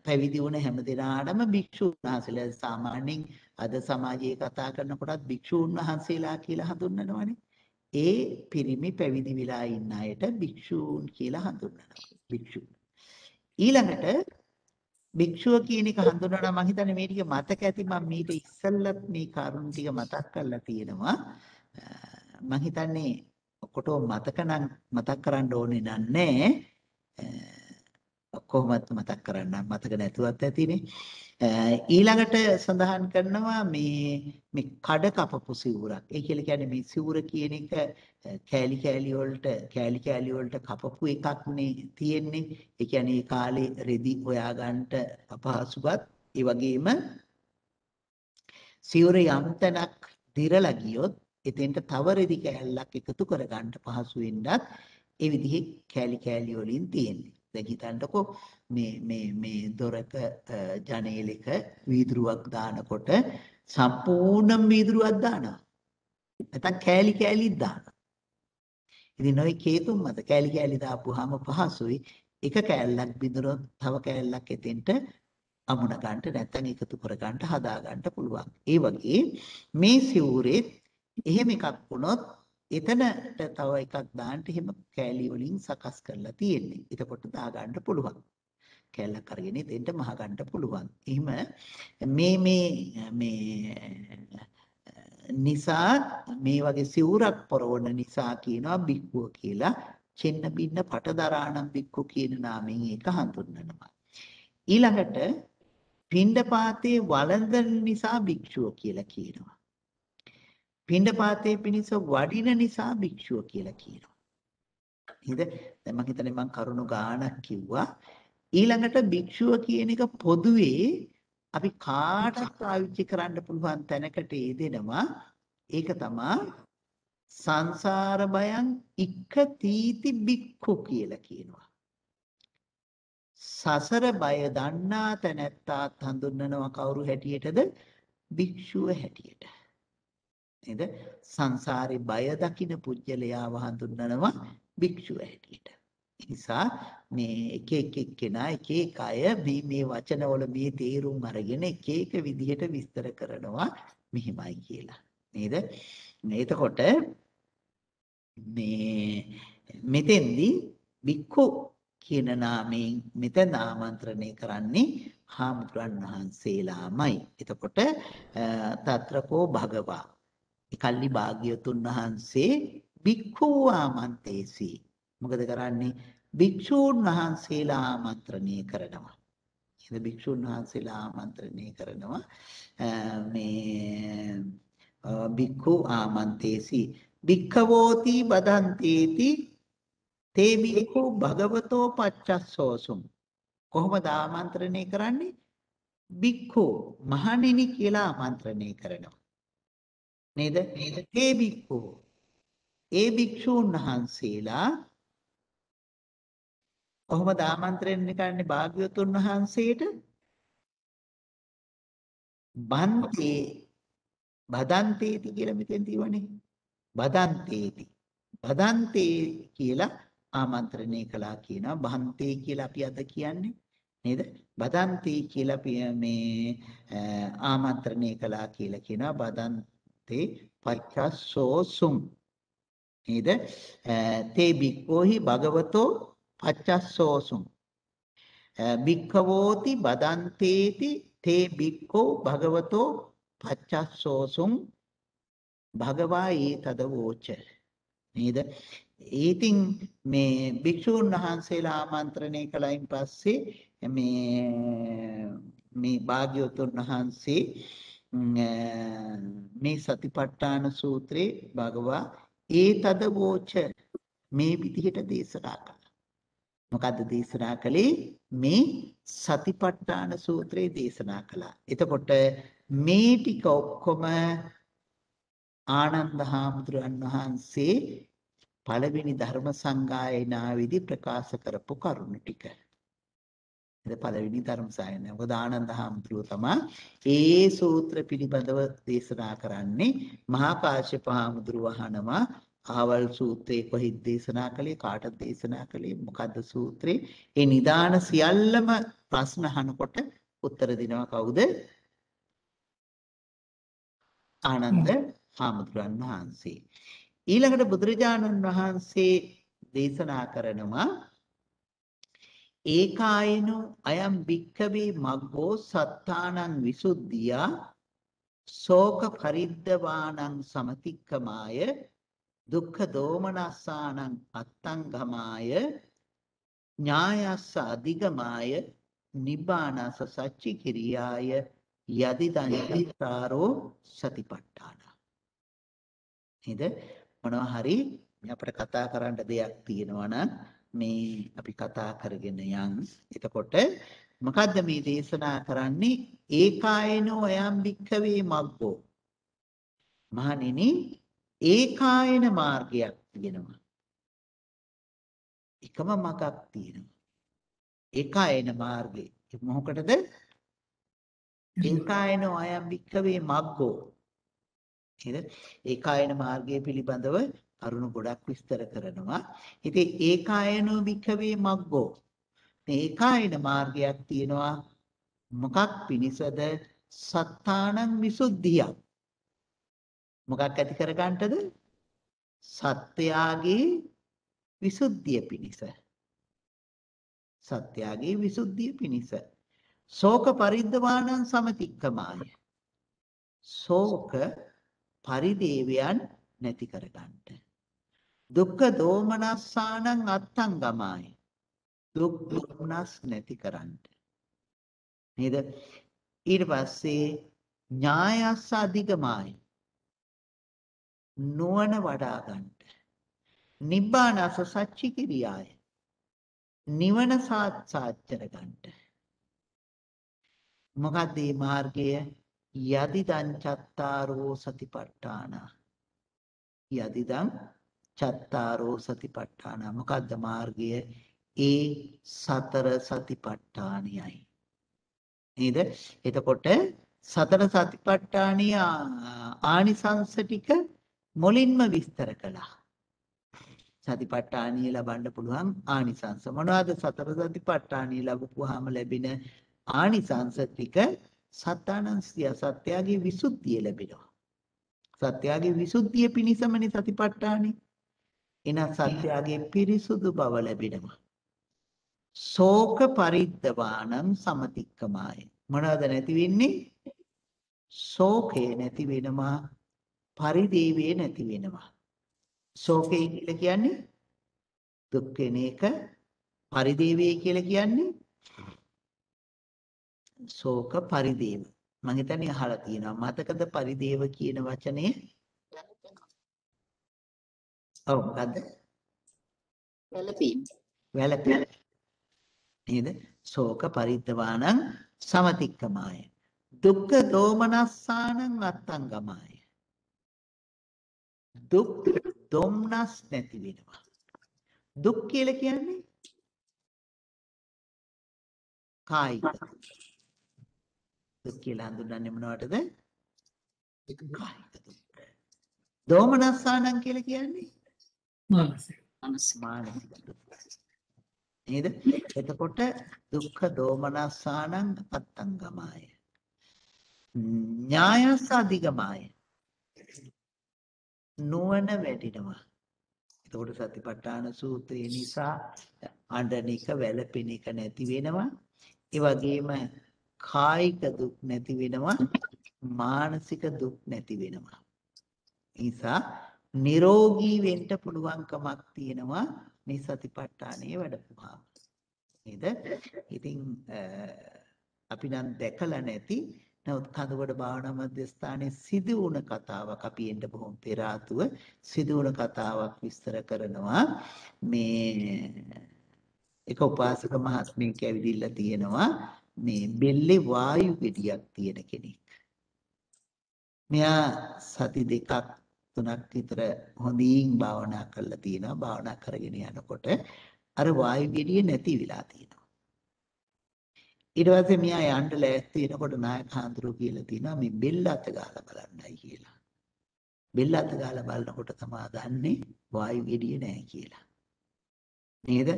පැවිදි වුණ හැම දෙනාටම භික්ෂුන් වහන්සේලා සාමාන්‍යයෙන් අද සමාජයේ කතා කරනකොටත් භික්ෂුන් වහන්සේලා කියලා හඳුන්වනවානේ. ඒ පිරිමි පැවිදි වෙලා ඉන්න අයට භික්ෂූන් කියලා හඳුන්වනවා. භික්ෂු. ඊළඟට භික්ෂුව කියන එක හඳුන්වනවා මම හිතන්නේ මේ ටික මතක ඇති මම මීට ඉස්සෙල්ලත් මේ කරුණු ටික මතක් කරලා තියෙනවා. මම හිතන්නේ ඔකොටම මතක් කරන්න ඕනේ නෑ. කොහොමද මතක් කරන්න මතක නැතුවත් ඇතිනේ. ඊළඟට සඳහන් කරනවා මේ කඩ කපපු සිවුරක්. ඒ කියලා කියන්නේ මේ සිවුර කියන එක කෑලි කෑලි වලට කපපු එකක් නේ තියෙන්නේ. ඒ කියන්නේ ඒ කාලේ රෙදි හොයාගන්න අපහසුවත් ඒ වගේම සිවුර යම් තැනක් දිරලා ගියොත් එතෙන්ට තව රෙදි කෑල්ලක් එකතු කරගන්න පහසු වෙන්නත් ඒ විදිහේ කෑලි වලින් තියෙන්නේ. දැන් හිතන්නකෝ මේ දොරක ජනේලෙක වීදුරුවක් දානකොට සම්පූර්ණ වීදුරුවක් දානවා. නැත්නම් කෑලිත් දානවා. ඉතින් ඔය කේතුම් මත කෑලි දාපුවාම පහසුයි. එක කෑල්ලක් බිඳුනොත් තව කෑල්ලක් එතෙන්ට අමුණ ගන්නට නැත්නම් එකතු කර ගන්නට හදා ගන්නට පුළුවන්. ඒ වගේ මේ සිවුරේ එහෙම එකක් වුණොත් එතනට තව එකක් දාන්න එහෙම කෑලි වලින් සකස් කරලා තියෙන්නේ. එතකොට දා ගන්න පුළුවන්. කෑල්ලක් අරගෙන එතෙන්ට මහ ගන්න පුළුවන්. එහෙම මේ නිසා මේ වගේ සිවුරක් පොරවන නිසා කියනවා භික්ඛුව කියලා. චෙන්න බින්න පටදරාණම් භික්ඛු කියන නාමයෙන් ඒක හඳුන්වනවා. ඊළඟට පිණ්ඩපාතේ වළඳන නිසා භික්ෂුව කියලා කියනවා. පිණ්ඩපාතේ පිණිස වඩින නිසා භික්ෂුව කියලා කියනවා. නේද? දැන් මම හිතන්නේ මම කරුණු ගාණක් කිව්වා. ඊළඟට භික්ෂුව කියන එක පොදුවේ අපි කාටත් පාවිච්චි කරන්න පුළුවන් තැනකට යෙදෙනවා. ඒක තමයි සංසාර බයං ඉක්ඛතීති භික්ඛු කියලා කියනවා. සසර බය දන්නා තැනැත්තාත් හඳුන්වනවා කවුරු හැටියටද? භික්ෂුව හැටියට. නේද? සංසාරේ බය දකින පුජ්‍යලයාව හඳුන්වනවා භික්ෂුව හැටියට. ඒ නිසා මේ එක එක්කෙනා එක අය මේ වචනවල මේ තේරුම් අරගෙන එක විදිහට විස්තර කරනවා මෙහිමයි කියලා. නේද? එතකොට මෙතෙන්දී භික්ඛු කියන නාමයෙන් මෙතන ආමන්ත්‍රණය කරන්නේ හාමුදුරන් වහන්සේලාමයි. එතකොට తත්‍රකෝ භගවා එකල්ලි භාග්‍යවතුන් වහන්සේ භික්ඛු ආමන්තේසි. මොකද කරන්නේ? භික්ෂූන් වහන්සේලා ආමන්ත්‍රණය කරනවා. එහෙනම් භික්ෂූන් වහන්සේලා ආමන්ත්‍රණය කරනවා මේ භික්ඛු ආමන්තේසි භික්ඛවෝති බදන්තේති තේ භික්ඛු භගවතෝ පච්චස්සෝසුම්. කොහොමද ආමන්ත්‍රණය කරන්නේ? භික්ඛු මහණෙනි කියලා ආමන්ත්‍රණය කරනවා. නේද? තේ භික්ඛු ඒ භික්ෂූන් වහන්සේලා කොහොමද ආමන්ත්‍රණය කරන්නේ භාග්‍යවතුන් වහන්සේට? බදන්තේති කියලා මෙතෙන් තියෙන්නේ. බදන්තේ කියලා ආමන්ත්‍රණය කළා කියනවා. බහන්තේ කියලා අපි අද කියන්නේ නේද? බදන්ති කියලා මේ ආමන්ත්‍රණය කළා කියලා කියනවා. බදන්ති පච්චස්සෝසුම් නේද? තේ බික්ඛෝහි භගවතෝ පච්චස්සෝසුම් බික්ඛවෝති බදන්තේති තේ බික්ඛෝ භගවතෝ පච්චස්සෝසුම් භගවා ඒතද වෝච නේද? ඉතින් මේ භික්ෂූන් වහන්සේලා ආමන්ත්‍රණය කළයින් පස්සේ මේ භාග්‍යවතුන් වහන්සේ මේ සතිපට්ඨාන සූත්‍රේ භගවා ඒතද වෝච මේ විදිහට දේශනා කළා. මොකද්ද දේශනා කළේ? මේ සතිපට්ඨාන සූත්‍රේ දේශනා කළා. එතකොට මේ ටික ඔක්කොම ආනන්ද හාමුදුරන් වහන්සේ පළවෙනි ධර්ම සංගායනාවේදී ප්‍රකාශ කරපු කරුණු ටික. පළවෙනි ධර්ම සංගායනාව. මොකද ආනන්ද හාමුදුරුවෝ තමයි ඒ සූත්‍ර පිළිබඳව දේශනා කරන්නේ. මහා කාශ්‍යප හාමුදුරුවෝ අහනවා ආවල් සූත්‍රේ කොහෙද දේශනා කළේ? කාටද දේශනා කළේ? මොකද්ද සූත්‍රේ? ඒ නිදාන සියල්ලම ප්‍රශ්න අහනකොට උත්තර දෙනවා කවුද? ආනන්ද හාමුදුරන් වහන්සේ. ඊළඟට බුදුරජාණන් වහන්සේ දේශනා කරනවා ඒකායනෝ අයම් භික්ඛවේ මග්ගෝ සත්තානං විසුද්ධියා ශෝක පරිද්දවානං සමතික්කමාය දුක්ඛ දෝමනස්සානං අත්තංගමාය ඥායස්ස අධිගමාය නිබ්බානස සච්චි කිරියාය යදිදං චත්තාරෝ සතිපට්ඨාන. නේද? මොනවා හරි අපිට කතා කරන්න දෙයක් තියෙනවා නම් මේ අපි කතා කරගෙන යන්. එතකොට මොකද්ද මේ දේශනා කරන්නේ? ඒකායනෝ අයම් භික්ඛවේ මග්ගෝ. මහණෙනි ඒකායන මාර්ගයක් තියෙනවා. එකම මගක් තියෙනවා. ඒකායන මාර්ගය. මොකටද? ඒකායනෝ අයම් භික්ඛවේ මග්ගෝ. නේද? ඒකායන මාර්ගය පිළිබඳව කරුණු ගොඩක් විස්තර කරනවා. ඉතින් ඒකායනෝ භික්ඛවේ මග්ගෝ. මේ ඒකායන මාර්ගයක් තියෙනවා. මොකක් පිණිසද? සත්තානං විසුද්ධිය. මොකක් ඇති කර ගන්නටද? සත්‍යයාගේ විසුද්ධිය පිණිස. සත්‍යයාගේ විසුද්ධිය පිණිස. ශෝක පරිද්දවානං සමතික්කමාය. ශෝක පරිදේවයන් නැති කර ගන්නට. දුක්ඛ දෝමනස්සානං අත්තංගමාය. දුක් දුක්නස් නැති කරන්නට. නේද? ඊට පස්සේ ඥායස්ස අධිගමාය. නුවණ වඩා ගන්නට. නිබ්බානස සච්චි කිරියාය. නිවන සාක්ෂාත් කර ගන්නට. මොකක්ද මේ මාර්ගය? යදිදං චත්තාරෝ සතිපට්ඨාන. යදිදං චත්තාරෝ සතිපට්ඨාන. මොකක්ද මාර්ගය? ඒ සතර සතිපට්ඨානයයි. නේද? එතකොට සතර සතිපට්ඨානිය ආනිසංස ටික මුලින්ම විස්තර කළා. සතිපට්ඨානිය ලබන්න පුළුවන් ආනිසංස මොනවද? සතර සතිපට්ඨානිය ලැබුවාම ලැබෙන ආනිසංස ටික සත්‍යානංසිය සත්‍යයේ විසුද්ධිය ලැබෙනවා. සත්‍යයේ විසුද්ධිය පිණිසමනේ සතිපට්ඨානෙ. එන සත්‍යයේ පිරිසුදු බව ලැබෙනවා. ශෝක පරිද්දවානං සමතික්කමාය. මොනවද නැති වෙන්නේ? ශෝකේ නැති වෙනවා. පරිදේවේ නැති වෙනවා. ශෝකේ කියලා කියන්නේ දුක් වෙන එක. පරිදේවේ කියලා කියන්නේ ශෝක පරිදේව. මම හිතන්නේ අහලා තියෙනවා. මතකද පරිදේව කියන වචනේ? ඔව් මොකද්ද? වැළපීම. වැළපීම. නේද? ශෝක පරිද්දවානං සමතික්කමාය. දුක්ඛ දෝමනස්සානං අත්තංගමාය. දුක් දොම්නස් නැති වෙනවා. දුක් කියලා කියන්නේ කායික. දුක් කියලා හඳුන්වන්නේ මොනවටද? කායික දුක්. දෝමනස්සානං කියලා කියන්නේ මානසික. මානසික දුක්. නේද? එතකොට දුක්ඛ දෝමනස්සානං අත්තංගමාය. ඥායස්ස අධිගමාය. නුවණ වැඩිනවා. එතකොට සතිපට්ඨාන සූත්‍රය නිසා අඬන එක වැළපෙන එක නැති වෙනවා. ඒ වගේම කායික දුක් නැති වෙනවා. මානසික දුක් නැති වෙනවා. නිසා නිරෝගී වෙන්න පුළුවන්කමක් තියෙනවා මේ සතිපට්ඨානයේ වැඩපුවාම. නේද? ඉතින් අපි නම් දැකලා නැති නමුත් කඳවුඩ භාවනා මධ්‍යස්ථානයේ සිදු වුණ කතාවක් අපි එන්න බොහොම පෙර ආතුව සිදු වුණ කතාවක් විස්තර කරනවා මේ එක උපාසක මහත්මියක් ඇවිදින්න තියෙනවා මේ බෙල්ලේ වායු ගෙඩියක් තියෙන කෙනෙක්. මෙයා සති දෙකක් තුනක් විතර හොඳින් භාවනා කරලා තියෙනවා. භාවනා කරගෙන යනකොට අර වායු ගෙඩිය නැති වෙලා තියෙනවා. ඊට පස්සේ මෙයා යන්න ලෑස්ති වෙනකොට නායක හඳුරු කියලා තියෙනවා මේ බෙල්ල අත ගාලා බලන්නයි කියලා. බෙල්ල අත ගාලා බලනකොට තමයි දන්නේ වායු ගෙඩිය නැහැ කියලා. නේද?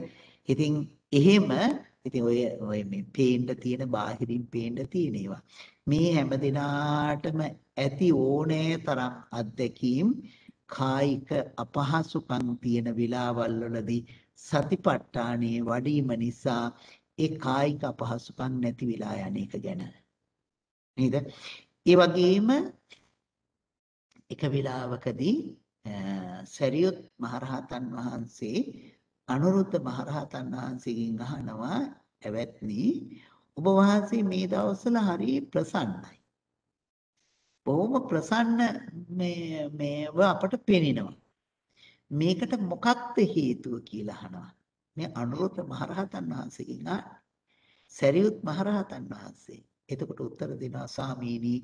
ඉතින් එහෙම ඉතින් ඔය මේ පේන්න තියෙන බාහිරින් පේන්න තියෙන ඒවා. මේ හැම දිනාටම ඇති ඕනෑ තරම් අත්දැකීම් කායික අපහසුකම් තියෙන වෙලාවල් වලදී සතිපට්ඨානේ වඩීම නිසා ඒ කායික අපහසුකම් නැති වෙලා යන එක ගැන නේද? ඒ වගේම එක වෙලාවකදී සරියුත් මහරහතන් වහන්සේ අනුරුද්ධ මහරහතන් වහන්සේගෙන් අහනවා "එවත්නි ඔබ වහන්සේ මේ දවස්වල හරි ප්‍රසන්නයි. බොහොම ප්‍රසන්න මේව අපට පේනිනවා. මේකට මොකක්ද හේතුව කියලා අහනවා. මේ අනුරුද්ධ මහරහතන් වහන්සේගෙන් සරියුත් මහරහතන් වහන්සේ. එතකොට උත්තර දෙනවා "ස්වාමීනි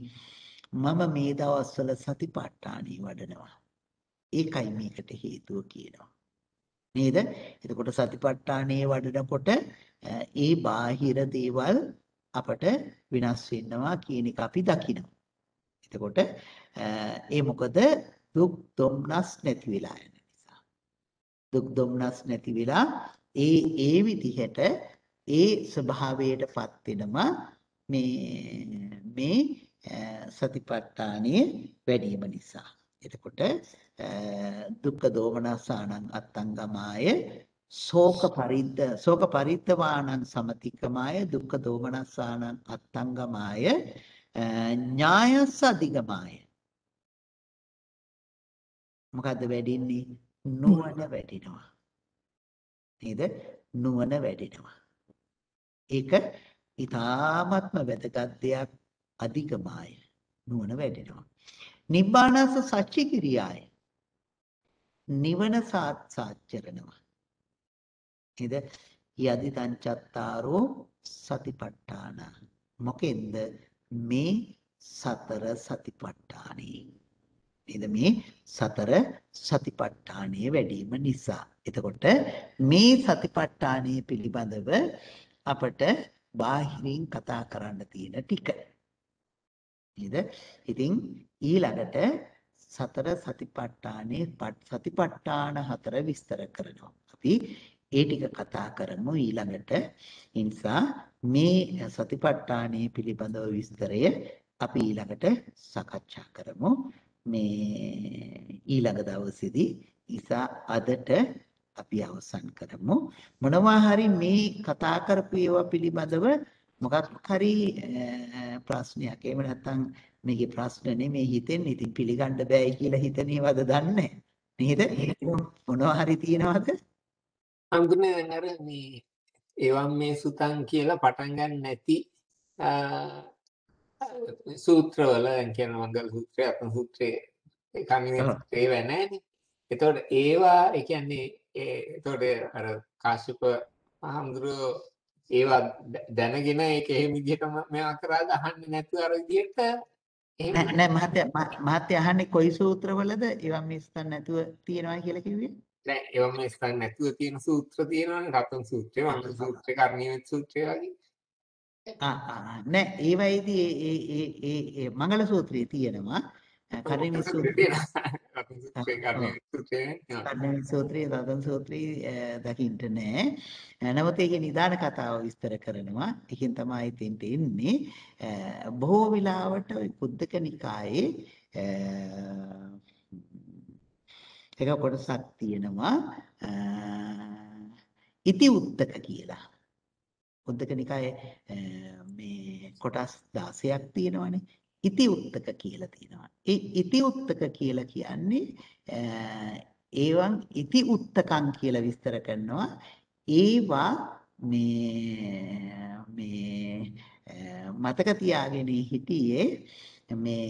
මම මේ දවස්වල සතිපට්ඨානෙ වඩනවා. ඒකයි මේකට හේතුව" කියනවා. නේද? එතකොට සතිපට්ඨානේ වඩනකොට ඒ බාහිර දේවල් අපට විනාශ වෙනවා කියන එක අපි දකිනවා. එතකොට ඒ මොකද දුක් දුම්නස් නැති වෙලා යන නිසා. දුක් දුම්නස් නැති වෙලා ඒ විදිහට ඒ ස්වභාවයටපත් වෙනවා මේ සතිපට්ඨානේ වැඩිම නිසා. එතකොට දුක්ඛ දෝමනසානං අත්තංගමාය ශෝක පරිද්දවානං සමතික්කමාය දුක්ඛ දෝමනසානං අත්තංගමාය ඥායස්ස අධිගමාය. මොකද්ද වැඩින්නේ? නුවණ වැඩිනවා. නේද? නුවණ වැඩිනවා. ඒක ඊ타ත්ම වැදගත් දෙයක්. අධිගමාය නුවණ වැඩිනවා. නිබ්බානස සච්චි කිරියාය නිවන සාක්ෂාත්කරනවා. නේද? යදි තංචත්තාරෝ සතිපට්ඨාන. මොකෙන්ද? මේ සතර සතිපට්ඨානේ. නේද? මේ සතර සතිපට්ඨානේ වැඩිම නිසා. එතකොට මේ සතිපට්ඨානේ පිළිබඳව අපට බාහිරින් කතා කරන්න තියෙන ටික. නේද? ඉතින් ඊළඟට සතර සතිපට්ඨානේ සතිපට්ඨාන හතර විස්තර කරනවා. අපි ඒ ටික කතා කරමු ඊළඟට. ඒ නිසා මේ සතිපට්ඨානේ පිළිබඳව විස්තරය අපි ඊළඟට සාකච්ඡා කරමු. මේ ඊළඟ දවසේදී නිසා අදට අපි අවසන් කරමු. මොනවා හරි මේ කතා කරපු ඒවා පිළිබඳව මොකක් හරි ප්‍රශ්නයක් එහෙම නැත්නම් මේකේ ප්‍රශ්න නෙමෙයි හිතෙන්නේ. ඉතින් පිළිගන්න බෑ කියලා හිතනේවද දන්නේ නේද? මොනවා හරි තියනවද? අම්දුනේ අර මේ එවම් මේ සුතං කියලා පටන් ගන්න නැති සූත්‍රවල දැන් කියන මංගල සූත්‍රය අත්ම සූත්‍රය කමිනේ සූත්‍රේ වෙන්නේ. එතකොට ඒවා ඒ කියන්නේ එතකොට අර කාශ්‍යප මහඳුරෝ ඒවා දැනගෙන ඒක එහෙම විදිහටම මේවා කරාද අහන්නේ නැතුව අර විදිහට නෑ මහත්තයා අහන්නේ කොයි සූත්‍රවලද ඒවා මිස්තන් නැතුව තියනවා කියලා කිව්වේ? නෑ ඒවා මිස්තන් නැතුව තියෙන සූත්‍ර තියෙනවානේ. රතන සූත්‍රය, මංගල සූත්‍රය, කර්ණීය සූත්‍රය වගේ. නෑ ඒවයිදී ඒ මංගල සූත්‍රයේ තියෙනවා. කර්ණීය සූත්‍රය සූත්‍රය තියෙනවා. රතන සූත්‍රේ කර්ණීය සූත්‍රේ නේ. කර්ණීය සූත්‍රයේ රතන සූත්‍රයේ දකින්න නෑ. නමුත් ඒකේ නිදාන කතාව විස්තර කරනවා. ඒකෙන් තමයි තින්ට එන්නේ. බොහෝ විලාවට ওই කුද්දක නිකායේ එක කොටසක් තියෙනවා. ඉති උත්තක කියලා. කුද්දක නිකායේ මේ කොටස් 16ක් තියෙනවානේ. ඉති උත්තක කියලා තියෙනවා. ඒ ඉති උත්තක කියලා කියන්නේ ඒවන් ඉති උත්තකම් කියලා විස්තර කරනවා. ඒවා මේ මතක තියාගෙන හිටියේ මේ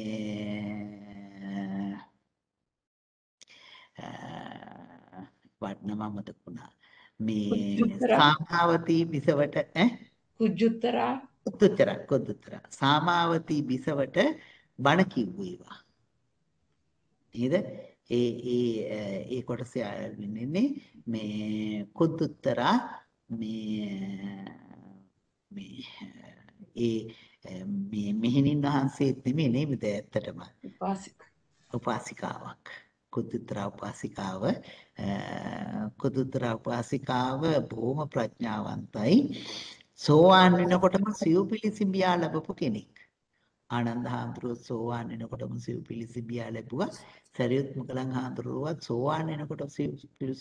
වටනම මතක වුණා. මේ සාමාවතී බිසවට කුජුත්තරා කුද්දුත්තර සාමාවතී බිසවට බණ කිව්වා. නේද? ඒ කොටසේ ඉන්නේ මේ කුද්දුත්තරා මේ මෙහෙණින් වහන්සේත් නෙමෙයි නේද ඇත්තටම උපාසිකාවක්. කුද්දුත්තරා උපාසිකාව බොහොම ප්‍රඥාවන්තයි. සෝවාන් වෙනකොටම සිව්පිලිසිඹියා ලැබපු කෙනෙක්. ආනන්ද හාමුදුරුවෝ සෝවාන් වෙනකොටම සිව්පිලිසිඹියා ලැබුවා. සරියුත් මුගලන් හාමුදුරුවෝත් සෝවාන් වෙනකොට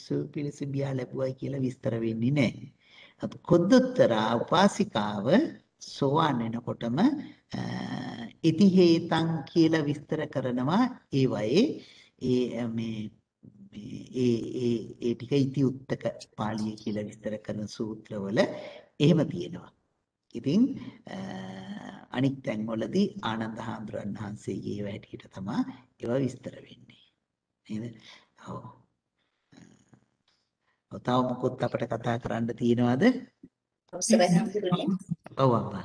සිව්පිලිසිඹියා ලැබුවයි කියලා විස්තර වෙන්නේ නැහැ. කුද්දුත්තරා උපාසිකාව සෝවාන් වෙනකොටම ඉතිහේතං කියලා විස්තර කරනවා. ඒ වයේ ඒ ටික ඉති උත්තක පාළිය කියලා විස්තර කරන සූත්‍රවල එහෙම තියෙනවා. ඉතින් අනික් තැන්වලදී ආනන්ද හාමුදුරන් වහන්සේගේ ඒවා හැටියට තමයි ඒවා විස්තර වෙන්නේ. නේද? ඔව්. තව මොකොත් අපිට කතා කරන්න තියෙනවද? අවසරයි හඳුරන්නේ. ඔව් අප්පා.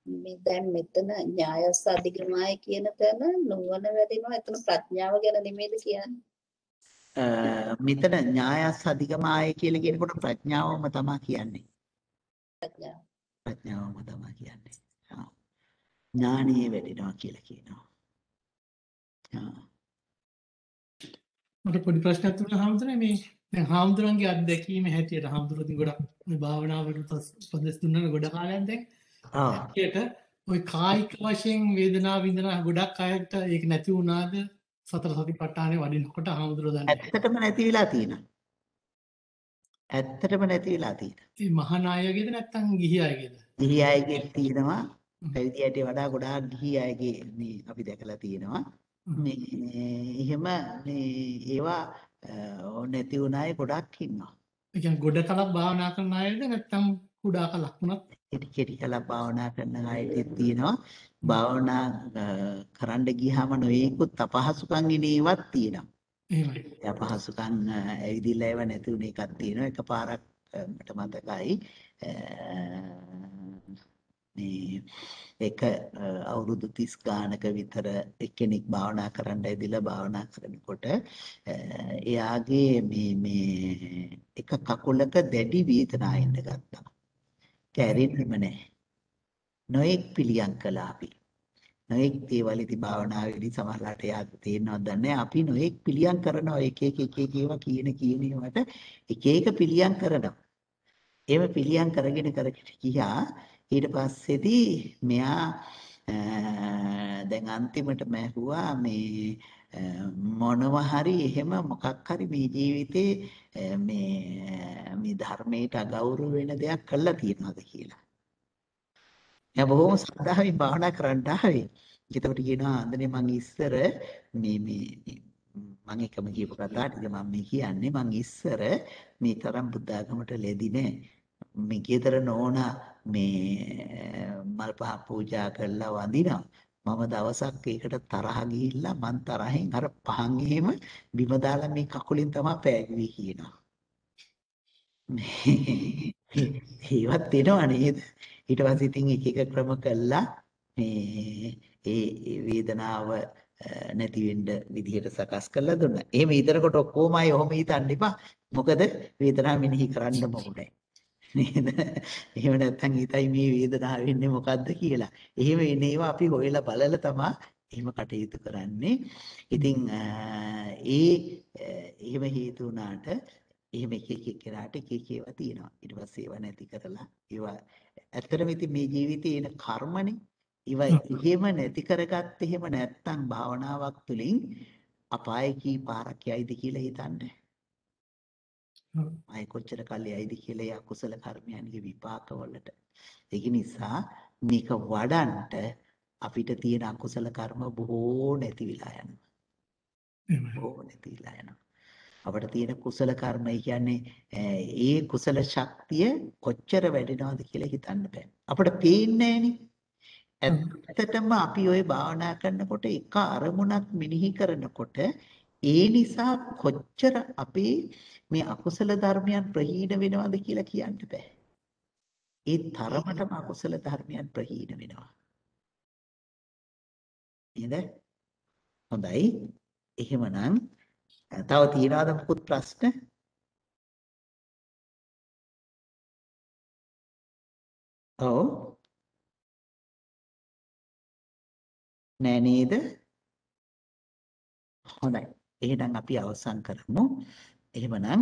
මේ දැන් මෙතන ඥායස්ස අධිගමයි කියන තැන නුවණ වැඩිනවා. එතන ප්‍රඥාව ගැන නෙමෙයිද කියන්නේ? මෙතන ඥායස් අධිගමාය කියලා කියනකොට ප්‍රඥාවම තමයි කියන්නේ. ප්‍රඥාවම තමයි කියන්නේ. ඥානිය වැඩිනවා කියලා කියනවා. මට පොඩි ප්‍රශ්නයක් තිබුණා හාමුදුරනේ මේ දැන් හාමුදුරන්ගේ අත්දැකීම හැටියට හාමුදුරුවෝ ගොඩක් මේ භාවනාවට උපදෙස් දුන්නා ගොඩක් කාලයක් දැන්. ඒකට ওই කායික වශයෙන් වේදනාව විඳින ගොඩක් අයට ඒක නැති වුණාද සතර සතිපට්ඨානෙ වඩිනකොට හාමුදුරුවෝ දන්නේ. ඇත්තටම නැති වෙලා තියෙනවා. ඇත්තටම නැති වෙලා තියෙනවා. මේ මහාන අයගේද නැත්නම් ගිහි අයගේද? ගිහි අයගේ තියෙනවා. පැවිදියට වඩා ගොඩාක් ගිහි අයගේ මේ අපි දැකලා තියෙනවා. මේ එහෙම මේ ඒවා නැති වුණ අය ගොඩක් ඉන්නවා. ඒ කියන්නේ ගොඩ කලක් භාවනා කරන අයද නැත්නම් කුඩා කලක් වුණත් කෙටි කලක් භාවනා කරන අයට තියෙනවා. භාවනා කරන්න ගියාම නොයෙකුත් අපහසුකම් ඉනේවත් තියෙනවා. එහෙමයි. අපහසුකම් ඇවිදිලා ඒව නැති වුණ එකක් තියෙනවා. එකපාරක් මට මතකයි මේ එක අවුරුදු 30 ගානක විතර එක්කෙනෙක් භාවනා කරන්න ඇවිදලා භාවනා කරනකොට එයාගේ මේ එක කකුලක දැඩි වේදනාවක් ගත්තා. කැරෙන්නෙම නැහැ. නොඑක් පිළියම් කළා අපි. නොඑක් දේවල්දි භාවනාවේදී සමහරලාට යාද තේරෙනවද නැහැ. අපි නොඑක් පිළියම් කරනවා එක ඒවා කියන ඒවාට එක එක පිළියම් කරනවා. එහෙම පිළියම් කරගෙන ගියා. ඊට පස්සේදී මෙයා දැන් අන්තිමට මැහුවා මේ මොනවා හරි එහෙම මොකක් හරි මේ ජීවිතේ මේ ධර්මයට අගෞරව වෙන දෙයක් කළා තියනවාද කියලා. එයා බොහොම සද්ධාවෙන් භාවනා කරන්න ආවේ. ඒකට කියනවා අන්දනේ මං ඉස්සර මේ මං එකම කියපු කතාවට මම මේ කියන්නේ මං ඉස්සර මේ තරම් බුද්ධ ආගමට ලැබි නෑ. මේ ගෙදර නෝනා මේ මල් පහ පූජා කරලා වඳිනවා. මම දවසක් ඒකට තරහ ගිහිල්ලා මං තරහෙන් අර පහන් එහෙම බිම දාලා මේ කකුලෙන් තමයි පෑගුවේ කියනවා. ඒවත් එනවා නේද? ඊට පස්සේ ඉතින් එක එක ක්‍රම කළා මේ ඒ වේදනාව නැති වෙන්න විදිහට සකස් කරලා දුන්නා. එහෙම හිතනකොට ඔක්කොම අය ඔහොම හිතන්න එපා. මොකද වේදනාව මෙනෙහි කරන්න ඕනේ. නේද? එහෙම නැත්නම් හිතයි මේ වේදනාව වෙන්නේ මොකද්ද කියලා. එහෙම එන ඒවා අපි හොයලා බලලා තමයි එහෙම කටයුතු කරන්නේ. ඉතින් එහෙම හේතු වුණාට එහෙම එක කෙනාට එක ඒවා තියෙනවා. ඊට පස්සේ ඒවා නැති කරලා ඒවා ඇත්තටම ඉතින් මේ ජීවිතේ එන කර්මනේ. ඒවා එහෙම නැති කරගත්ත එහෙම නැත්තම් භාවනාවක් තුළින් අපායේ කී පාරක් යයිද කියලා හිතන්න. අය කොච්චර කල් යයිද කියලා ඒ අකුසල කර්මයන්ගේ විපාක වලට. ඒක නිසා මේක වඩන්ට අපිට තියෙන අකුසල කර්ම බොහෝ නැති වෙලා යනවා. බොහෝ නැති වෙලා යනවා. අපිට තියෙන කුසල කර්ම කියන්නේ ඒ කුසල ශක්තිය කොච්චර වැඩෙනවද කියලා හිතන්න බෑ. අපිට පේන්නේ ඇත්තටම අපි ওই භාවනා කරනකොට එක අරමුණක් මෙනෙහි කරනකොට ඒ නිසා කොච්චර අපේ මේ අකුසල ධර්මයන් ප්‍රහීන වෙනවද කියලා කියන්න බෑ. ඒ තරමටම අකුසල ධර්මයන් ප්‍රහීන වෙනවා. නේද? හොඳයි. එහෙමනම් තව තියනවාද මොකුත් ප්‍රශ්න? ඔව්. නෑ නේද? හොඳයි. එහෙනම් අපි අවසන් කරමු. එහෙමනම්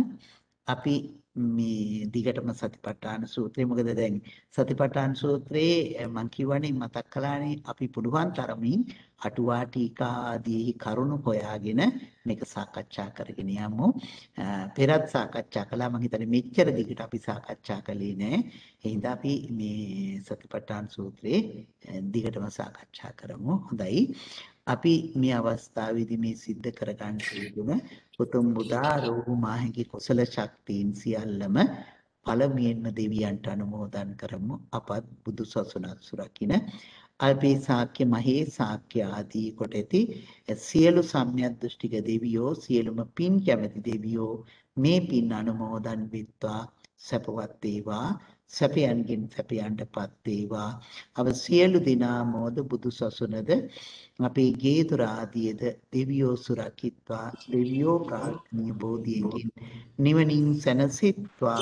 අපි මේ දිගටම සතිපට්ඨාන සූත්‍රය මොකද දැන් සතිපට්ඨාන සූත්‍රයේ මම කියවනේ මතක් කළානේ අපි පුළුවන් තරමින් අටුවා ටීකා ආදී කරුණු හොයාගෙන මේක සාකච්ඡා කරගෙන යමු. පෙරත් සාකච්ඡා කළා මම හිතන්නේ මෙච්චර දිගට අපි සාකච්ඡා කළේ නෑ. එහෙනම් අපි මේ සතිපට්ඨාන සූත්‍රයේ දිගටම සාකච්ඡා කරමු. හොඳයි. අපි මේ අවස්ථාවේදී මේ සිද්ධ කරගන්න තියෙන උතුම් බුදාරෝහු මාහිගේ කුසල ශක්තියින් සියල්ලම පළමුවෙන්ම දෙවියන්ට අනුමෝදන් කරමු. අපත් බුදු සසුනත් සුරකින්න අල්පේ ශාක්‍ය මහේ ශාක්‍ය ආදී කොට ඇති සියලු සම්‍යක් දෘෂ්ටික දෙවියෝ සියලුම පින් කැමැති දෙවියෝ මේ පින් අනුමෝදන් වෙත්වා සපවත් වේවා. සැපයන්ගෙන් සැපයන්ටපත් වේවා. අප සියලු දෙනා මොද බුදු සසුනද අපේ ගේතුර ආදීද දෙවියෝ සුරකිත්වා. දෙවියෝ ප්‍රාර්ථනීය බෝධියකින් නිවනින් සැනසෙත්වා.